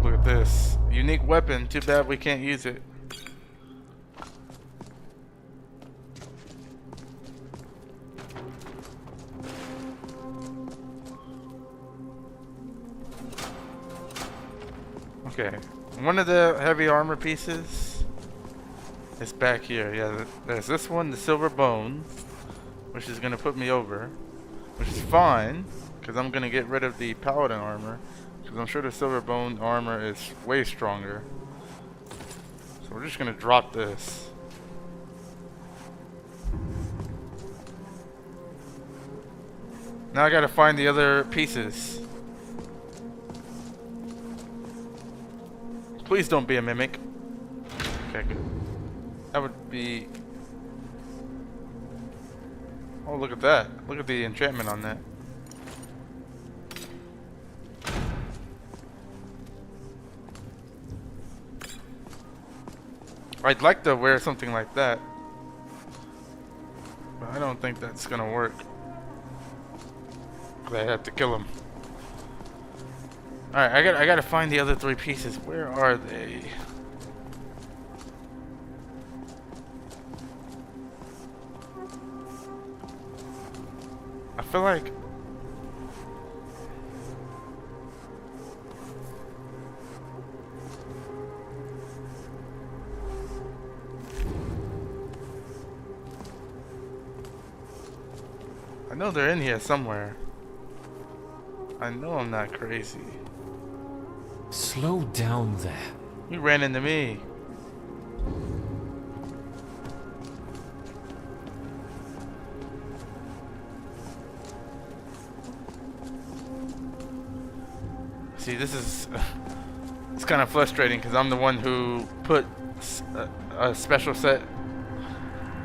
Look at this. Unique weapon. Too bad we can't use it. Okay, one of the heavy armor pieces is back here. Yeah, there's this one, the silver bone, which is gonna put me over, which is fine, because I'm gonna get rid of the paladin armor, because I'm sure the silver bone armor is way stronger. So we're just gonna drop this. Now I gotta find the other pieces. Please don't be a mimic. Okay, good. That would be... Oh, look at that. Look at the enchantment on that. I'd like to wear something like that, but I don't think that's gonna work. I have to kill him. Alright, I gotta find the other three pieces. Where are they? I feel like... I know they're in here somewhere. I know I'm not crazy. Slow down there. You ran into me. See, this is... it's kind of frustrating because I'm the one who put a special set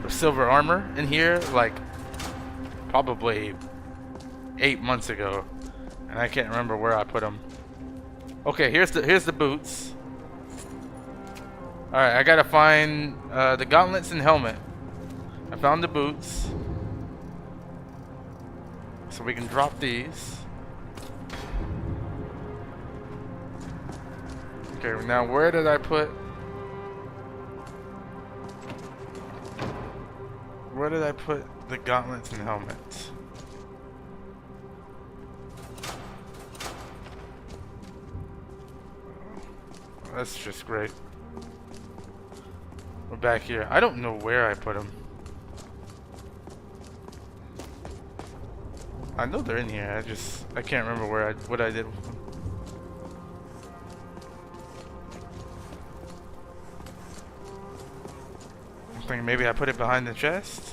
of silver armor in here, like, probably 8 months ago. And I can't remember where I put them. Okay, here's the boots. Alright, I gotta find the gauntlets and helmet. I found the boots. So we can drop these. Okay, now where did I put... Where did I put the gauntlets and helmets? That's just great. We're back here. I don't know where I put them. I know they're in here. I can't remember what I did with them. I'm thinking maybe I put it behind the chest.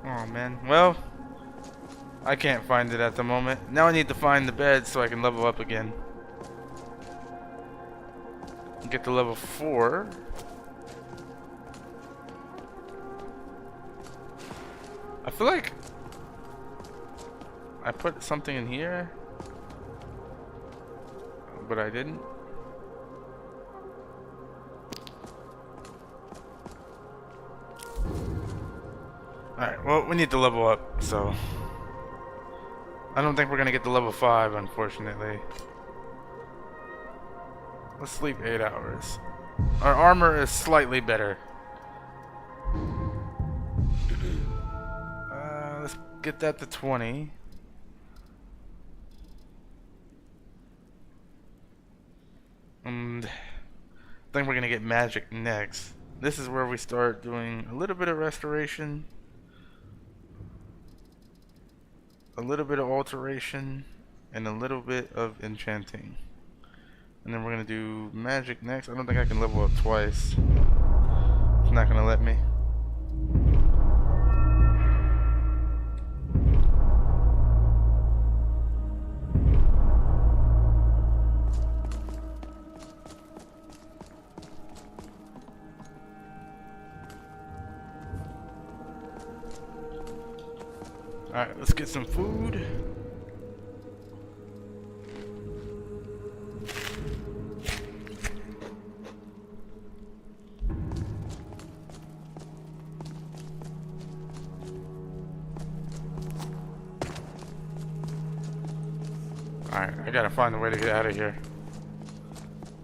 Oh man, well, I can't find it at the moment. Now I need to find the bed so I can level up again. Get to level 4. I feel like I put something in here, but I didn't. Alright, well, we need to level up, so... I don't think we're gonna get to level 5, unfortunately. Let's sleep 8 hours. Our armor is slightly better. Let's get that to 20. And I think we're gonna get magic next. This is where we start doing a little bit of restoration, a little bit of alteration, and a little bit of enchanting. And then we're gonna do magic next. I don't think I can level up twice. It's not gonna let me. Alright, let's get some food. Alright, I gotta find a way to get out of here.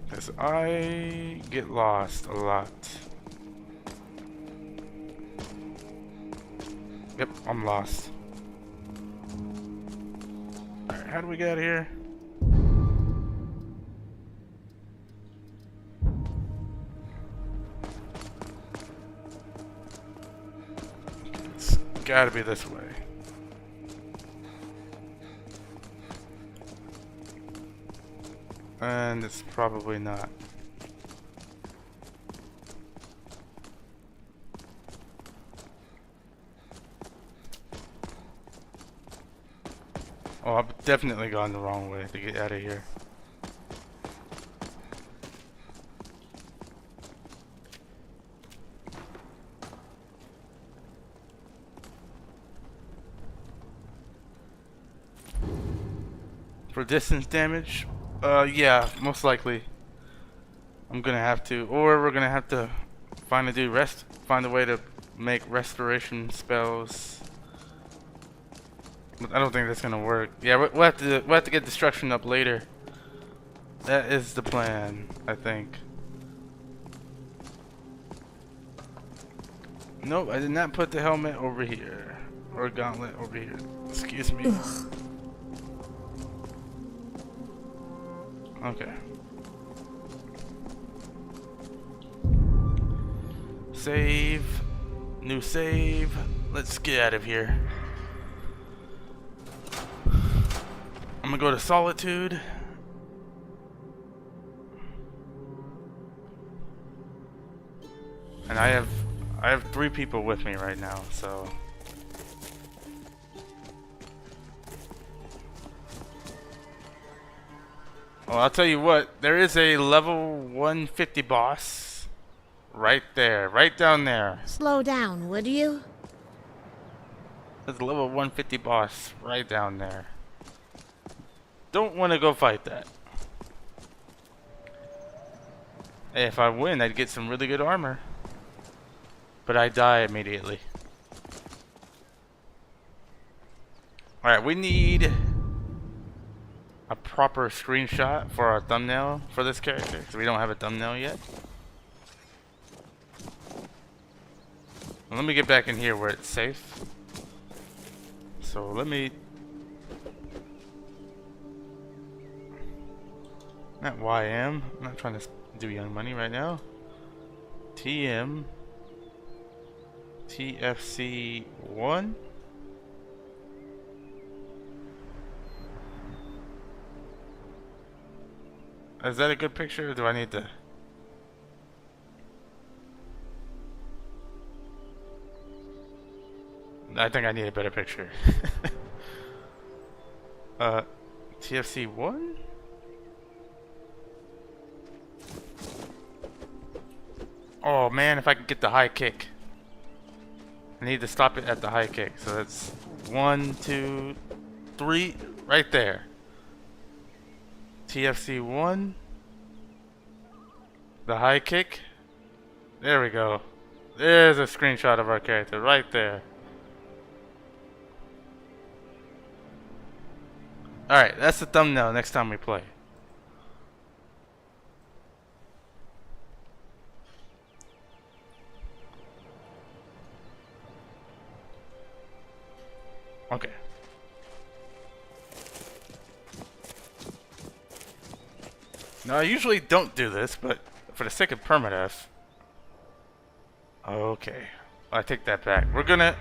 Because I get lost a lot. Yep, I'm lost. Alright, how do we get out of here? It's gotta be this way. And it's probably not. Oh, I've definitely gone the wrong way to get out of here. For distance damage? Yeah, most likely. I'm gonna have to, or we're gonna have to find a way to make restoration spells. But I don't think that's gonna work. Yeah, we'll have to get destruction up later. That is the plan, I think. Nope, I did not put the helmet over here, or gauntlet over here. Excuse me. Ugh. Okay. Save. New save. Let's get out of here. I'm gonna go to Solitude. And I have 3 people with me right now, so well, I'll tell you what, there is a level 150 boss right there, right down there. Slow down, would you? There's a level 150 boss right down there. Don't want to go fight that. Hey, if I win, I'd get some really good armor. But I die immediately. Alright, we need a proper screenshot for our thumbnail for this character, because we don't have a thumbnail yet. Well, let me get back in here where it's safe. So let me... Not YM. I'm not trying to do Young Money right now. TM. TFC1. Is that a good picture, or do I need to... I think I need a better picture. TFC1? Oh man, if I could get the high kick. I need to stop it at the high kick. So that's 1, 2, 3, right there. TFC1. The high kick. There we go. There's a screenshot of our character right there. Alright, that's the thumbnail next time we play. Okay. Now I usually don't do this, but for the sake of Permadeath. Okay. I take that back. We're gonna...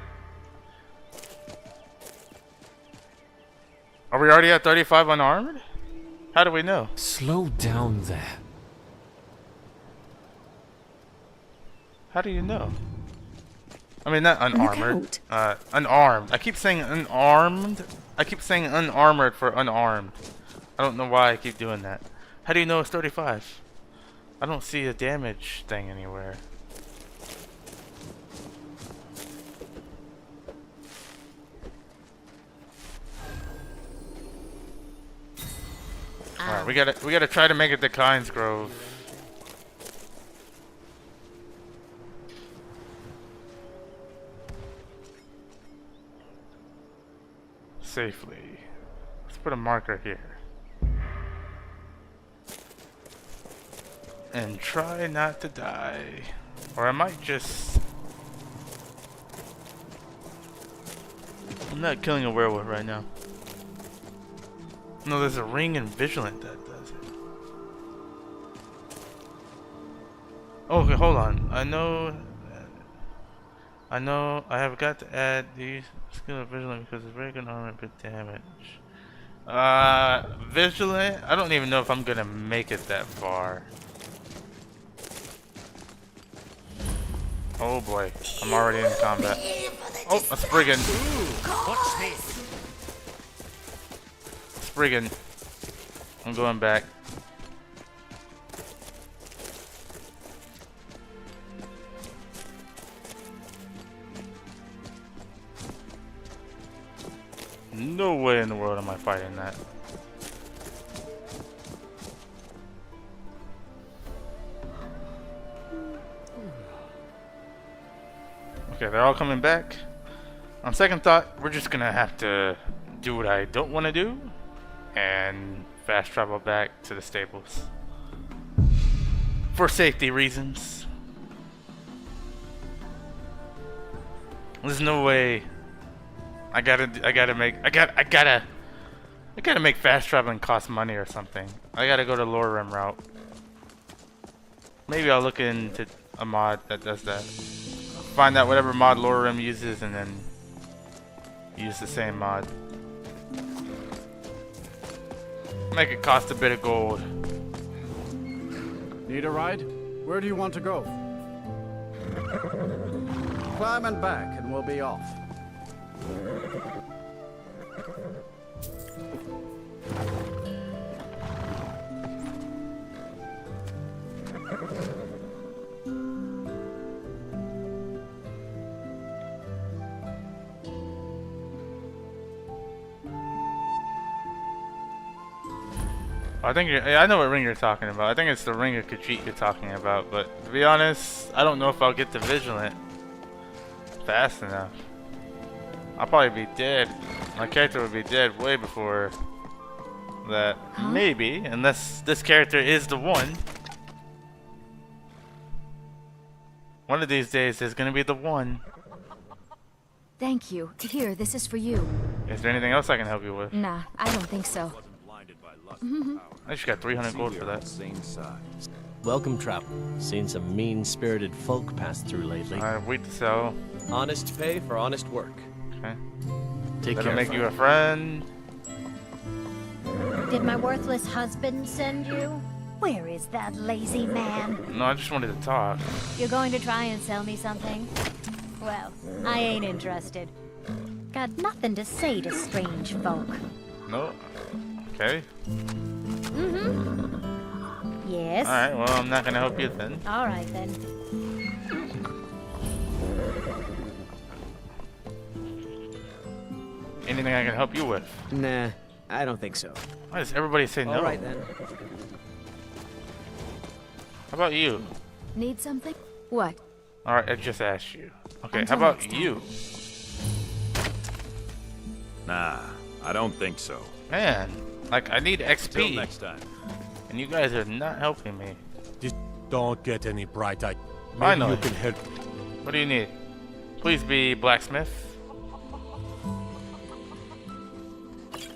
Are we already at 35 unarmed? How do we know? Slow down there. How do you know? I mean, not unarmored. Unarmed. I keep saying unarmed. I keep saying unarmored for unarmed. I don't know why I keep doing that. How do you know it's 35? I don't see a damage thing anywhere. Alright, we gotta try to make it to Kynes Grove. Safely. Let's put a marker here. And try not to die. Or I might just... I'm not killing a werewolf right now. No, there's a ring and vigilant that does it. Oh, okay, hold on. I know I have got to add these skill of vigilant because it's very good armor and bit damage. Vigilant? I don't even know if I'm gonna make it that far. Oh boy, I'm already in combat. Oh, a Spriggan. What's this? Spriggan. I'm going back. No way in the world am I fighting that. Okay, they're all coming back. On second thought, we're just gonna have to do what I don't want to do and fast travel back to the stables for safety reasons. There's no way. I gotta make fast traveling cost money or something. I gotta go to Lore Rim route. Maybe I'll look into a mod that does that. Find out whatever mod Lore Rim uses and then use the same mod. Make it cost a bit of gold. Need a ride? Where do you want to go? Climb and back and we'll be off. I know what ring you're talking about. I think it's the ring of Khajit you're talking about, but to be honest, I don't know if I'll get to Vigilant fast enough. I'll probably be dead. My character would be dead way before that. Huh? Maybe, unless this character is the one. One of these days there's gonna be the one. Thank you. Here, this is for you. Is there anything else I can help you with? Nah, I don't think so. I just got 300 gold for that. Welcome, traveler. Seen some mean-spirited folk pass through lately. I have wheat to sell. Honest pay for honest work. Okay. Take That'll care. Make you a friend. Did my worthless husband send you? Where is that lazy man? No, I just wanted to talk. You're going to try and sell me something? Well, I ain't interested. Got nothing to say to strange folk. No. Okay. Yes. Alright, well, I'm not gonna help you then. Alright then. Anything I can help you with? Nah, I don't think so. Why does everybody say no? Alright then. How about you? Need something? What? Alright, I just asked you. Okay, Until how about next time. you? Nah, I don't think so. Man, like I need XP. Till next time. And you guys are not helping me. Just don't get any bright-eyed. Finally. Maybe you can help. What do you need? Please be blacksmith.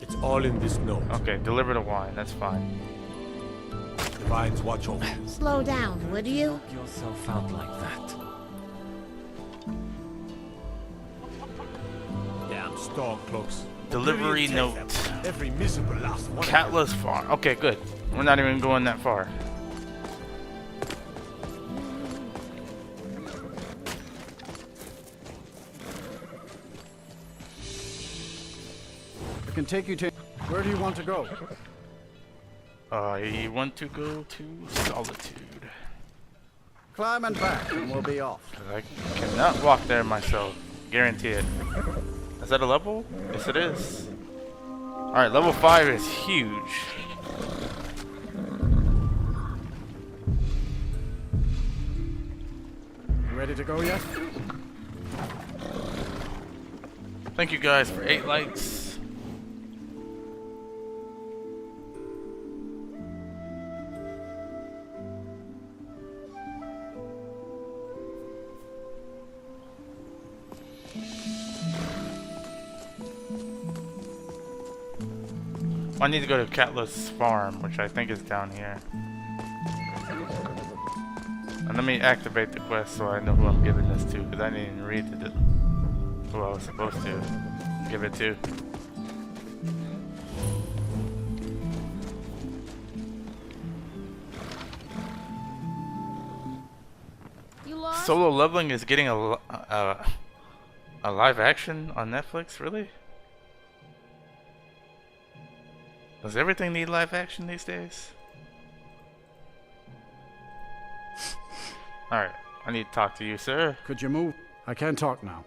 It's all in this note. Okay, deliver the wine. That's fine. Divines watch over. Slow down, would you? Knock yourself out like that. Damn stormcloaks. Delivery note. Every miserable last one. Catla's farm. Okay, good. We're not even going that far. I can take you to... Where do you want to go? You want to go to Solitude. Climb and back and we'll be off. I cannot walk there myself. Guarantee it. Is that a level? Yes, it is. Alright, level 5 is huge. to go yet? Thank you guys for 8 likes. I need to go to Catless Farm, which I think is down here. And let me activate the quest so I know who I'm giving this to, because I didn't even read who I was supposed to give it to. Solo Leveling is getting a live action on Netflix, really? Does everything need live action these days? Alright, I need to talk to you, sir. Could you move? I can't talk now.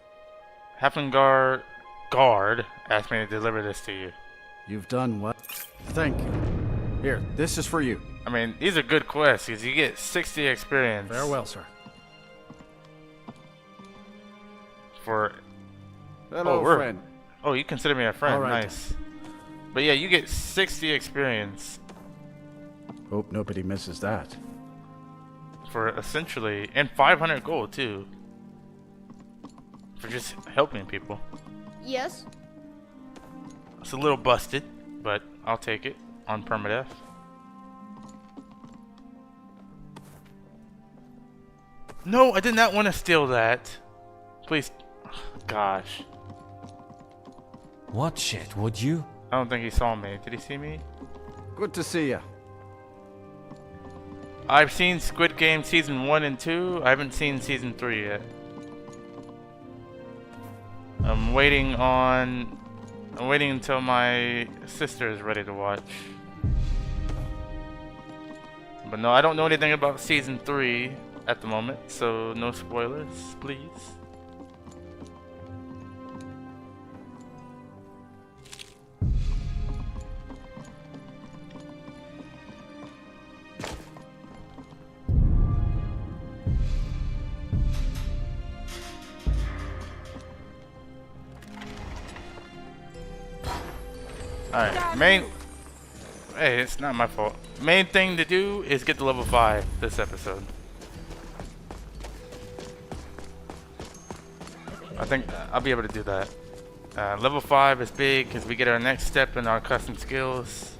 Hafengar Guard asked me to deliver this to you. You've done what? Thank you. Here, this is for you. I mean, these are good quests, because you get 60 experience. Farewell, sir. For... Hello, friend. Oh, you consider me a friend. All right. Nice. But yeah, you get 60 experience. Hope nobody misses that. For essentially, and 500 gold too. For just helping people. Yes? It's a little busted, but I'll take it on Permadeath. No, I did not want to steal that. Please. Gosh. What shit, would you? I don't think he saw me. Did he see me? Good to see you. I've seen Squid Game Season 1 and 2. I haven't seen Season 3 yet. I'm waiting until my sister is ready to watch. But no, I don't know anything about Season 3 at the moment, so no spoilers, please. Alright, hey, it's not my fault. Main thing to do is get to level 5 this episode. I think I'll be able to do that. Level 5 is big because we get our next step in our custom skills.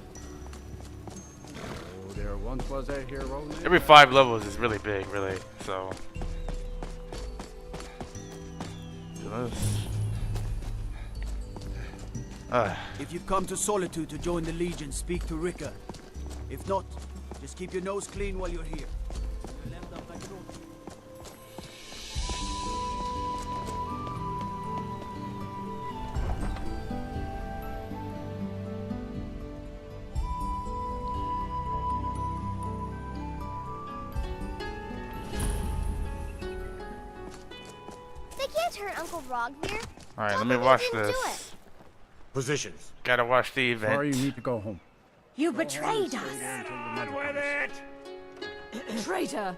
Oh, there once was a hero. Every 5 levels is really big, really. So. If you've come to Solitude to join the Legion, speak to Rika. If not, just keep your nose clean while you're here. They can't hurt Uncle Rogvir. Alright, let me watch this. Positions. Gotta watch the event. Sorry, you need to go home. You betrayed us. On with it! Traitor!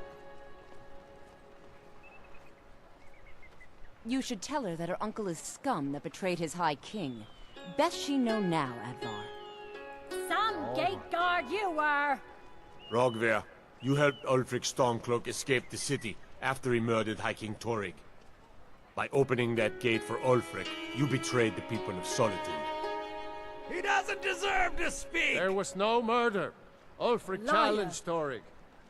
You should tell her that her uncle is scum that betrayed his High King. Best she know now, Advar. Some gate guard you were! Rogvir, you helped Ulfric Stormcloak escape the city after he murdered High King Torrig. By opening that gate for Ulfric, you betrayed the people of Solitude. He doesn't deserve to speak! There was no murder. Ulfric challenged Torrig.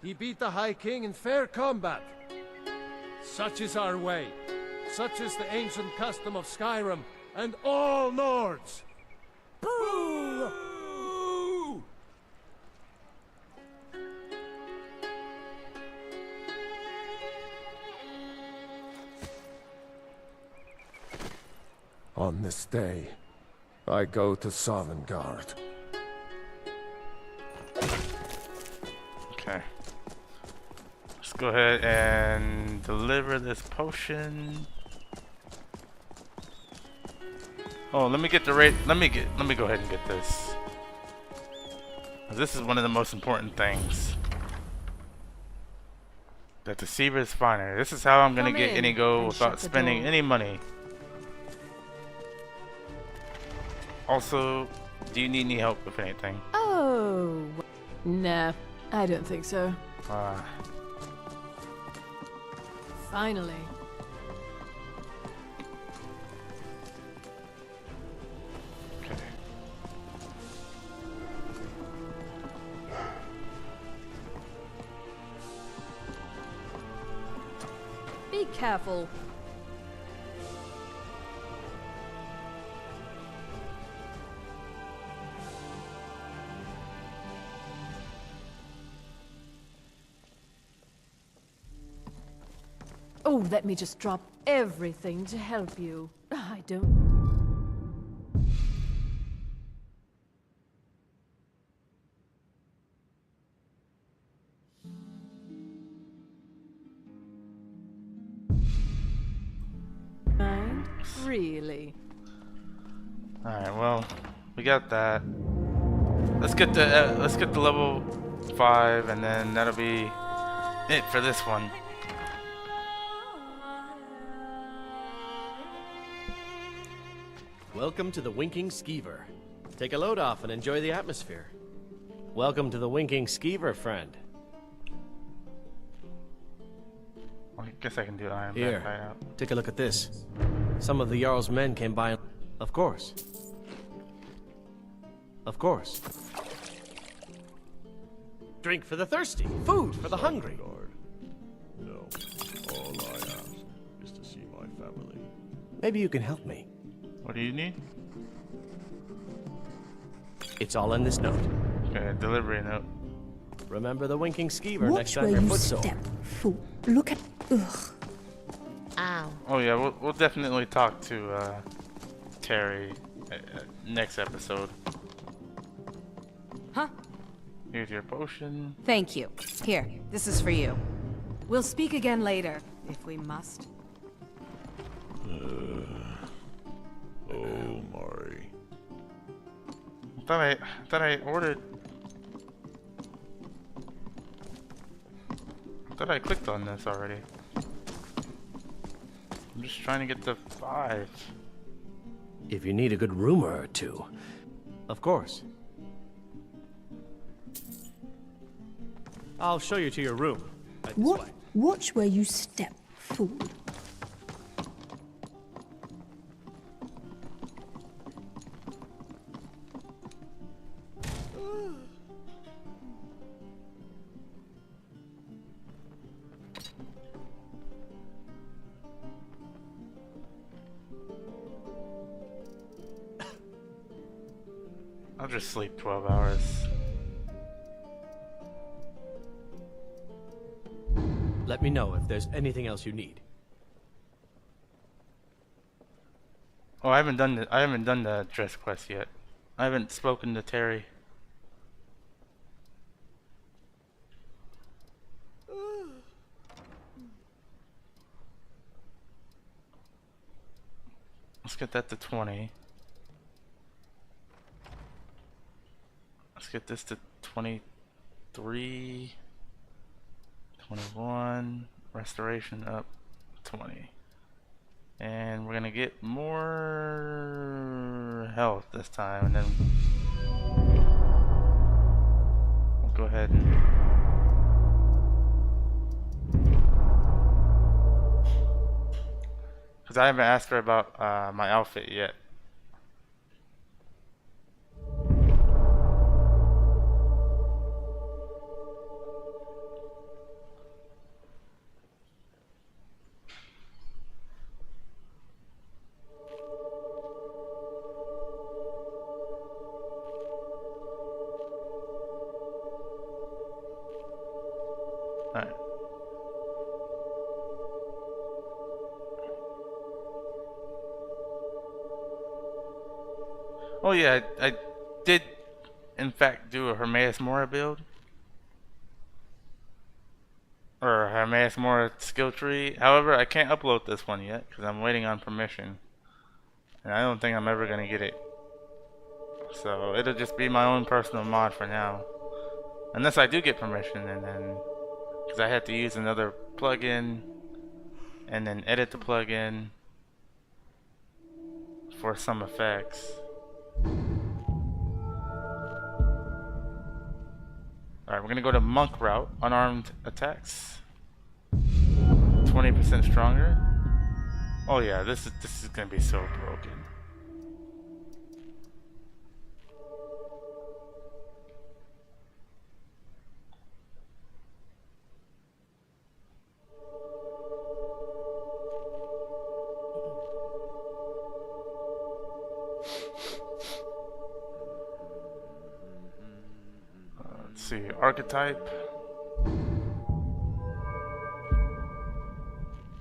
He beat the High King in fair combat. Such is our way. Such is the ancient custom of Skyrim and all Nords. Boo! On this day, I go to Sovngarde. Okay. Let's go ahead and deliver this potion. Oh, let me get the rate. Let me go ahead and get this. This is one of the most important things. The Deceiver's Finder. This is how I'm gonna Come get in any gold and without shut the spending door. any money. Also, do you need any help with anything? Oh, nah, I don't think so. Finally. Okay. Be careful. Oh, let me just drop everything to help you. I don't... Mind? Really? Alright, well, we got that. Let's get the level 5, and then that'll be it for this one. Welcome to the Winking Skeever. Take a load off and enjoy the atmosphere. Welcome to the Winking Skeever, friend. I guess I can do Iron Here, Back out. take a look at this. Some of the Jarl's men came by. Of course. Of course. Drink for the thirsty, food for the hungry. No, all I ask is to see my family. Maybe you can help me. What do you need? It's all in this note. Okay, delivery note. Remember the Winking Skeever next Watch time where you're you footsore. step, fool. Look at... Ugh. Ow. Oh yeah, we'll definitely talk to Terry next episode. Huh? Here's your potion. Thank you. Here, this is for you. We'll speak again later, if we must. Oh, Mari. I thought I ordered. I thought I clicked on this already. I'm just trying to get the 5. If you need a good rumor or two. Of course. I'll show you to your room. Right this way. Watch where you step, fool. I'll just sleep 12 hours. Let me know if there's anything else you need. Oh, I haven't done the dress quest yet. I haven't spoken to Terry. Let's get that to 20. Let's get this to 23. 21. Restoration up 20. And we're gonna get more health this time, and then we'll go ahead and because I haven't asked her about my outfit yet. Alright. Oh yeah, I did in fact do a Hermaeus Mora build. Or Hermaeus Mora skill tree. However, I can't upload this one yet because I'm waiting on permission. And I don't think I'm ever gonna get it. So it'll just be my own personal mod for now. Unless I do get permission, and then because I had to use another plugin and then edit the plugin for some effects. Alright, we're gonna go to monk route, unarmed attacks. 20% stronger. Oh yeah, this is gonna be so broken. Let's see, archetype.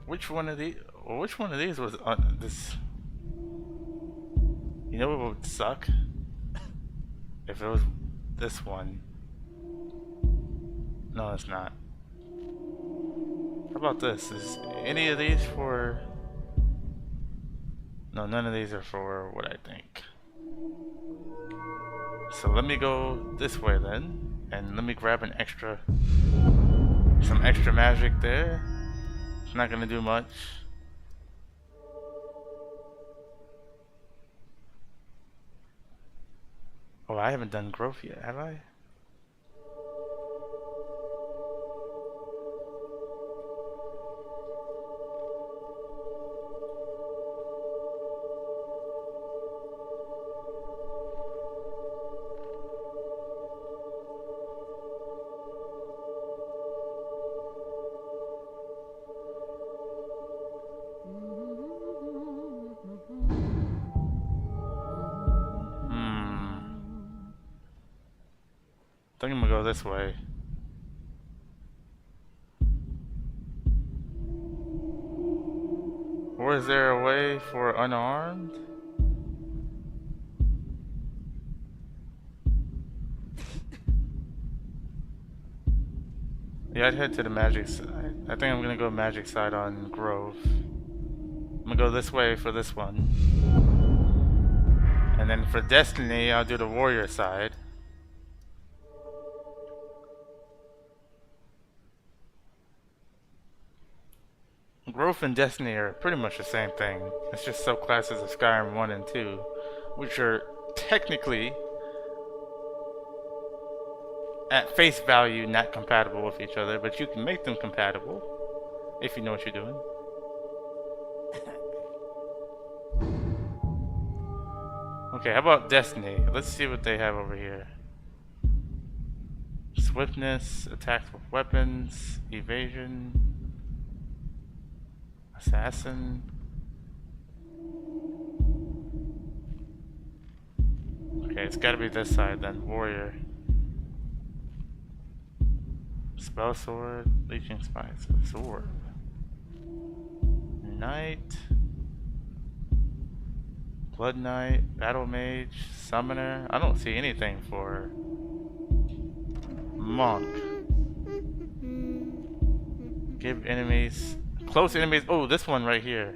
Which one of these was this? You know what would suck? If it was this one. No, it's not. How about this? Is any of these for... No, none of these are for what I think. So let me go this way then, and let me grab some extra magic there. It's not gonna do much. Oh, I haven't done growth yet, have I? I think I'm gonna go this way. Or is there a way for unarmed? Yeah, I'd head to the magic side. I think I'm gonna go magic side on Grove. I'm gonna go this way for this one. And then for Destiny, I'll do the warrior side. Growth and Destiny are pretty much the same thing. It's just subclasses of Skyrim 1 and 2, which are technically, at face value, not compatible with each other, but you can make them compatible if you know what you're doing. Okay, how about Destiny? Let's see what they have over here. Swiftness, attacks with weapons, evasion, assassin. Okay, it's gotta be this side then. Warrior. Spell sword, leeching spikes, sword. Knight. Blood Knight, Battle Mage, Summoner. I don't see anything for Monk. Give enemies, close enemies. Oh, this one right here.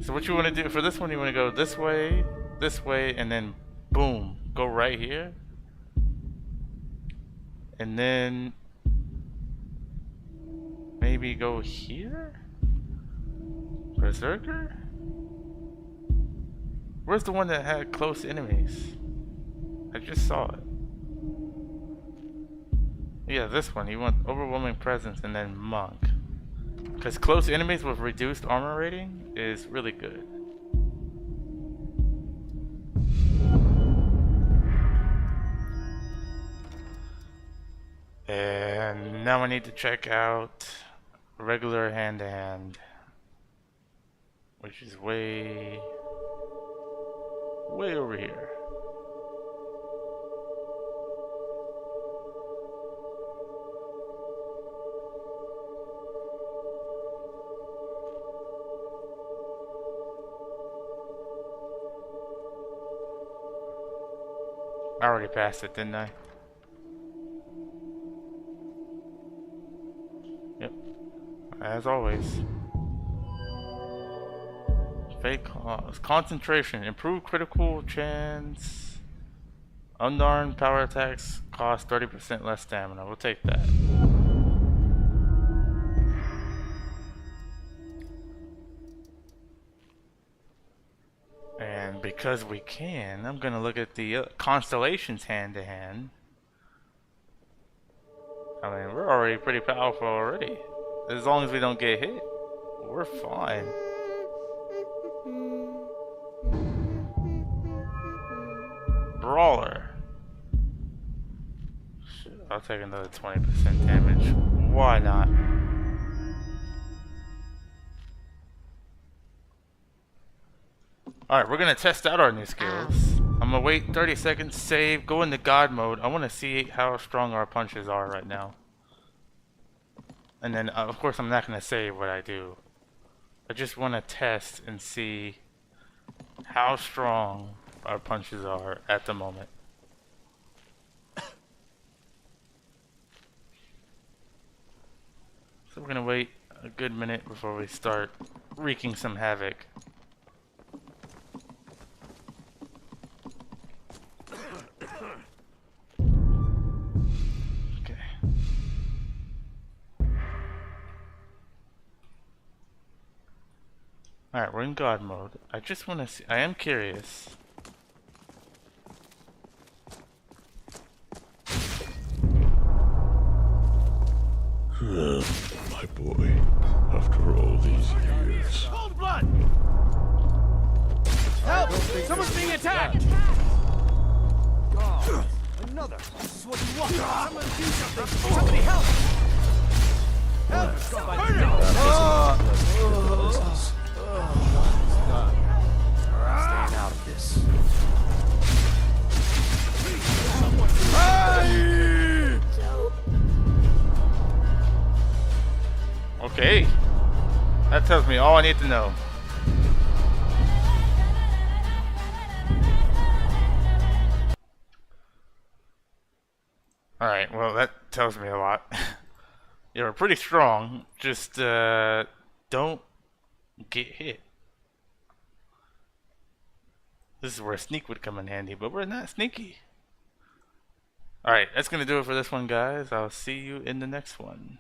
So what you want to do for this one, you want to go this way, and then boom, go right here. And then maybe go here? Berserker? Where's the one that had close enemies? I just saw it. Yeah, this one. You want overwhelming presence and then monk. Because close enemies with reduced armor rating is really good. And now I need to check out regular hand-to-hand, which is way over here. I already passed it, didn't I? Yep. As always. Fake concentration, improve critical chance. Unarmed power attacks cost 30% less stamina. We'll take that. because we can, I'm gonna look at the constellations hand to hand. I mean, we're already pretty powerful already. As long as we don't get hit, we're fine. Brawler. Shit, I'll take another 20% damage. Why not? Alright, we're gonna test out our new skills. I'm gonna wait 30 seconds, save, go into God mode. I wanna see how strong our punches are right now. And then, of course, I'm not gonna save what I do. I just wanna test and see how strong our punches are at the moment. So we're gonna wait a good minute before we start wreaking some havoc. Alright, we're in God mode. I just want to see. I am curious. My boy, after all these years. Cold blood! Help! Someone's being attacked! God, another. This is what you want. Someone do something. Somebody help! Help! Somebody Staying out of this. Okay. That tells me all I need to know. Alright, well that tells me a lot. You're pretty strong, just don't get hit. This is where sneak would come in handy, but we're not sneaky. Alright, that's gonna do it for this one, guys. I'll see you in the next one.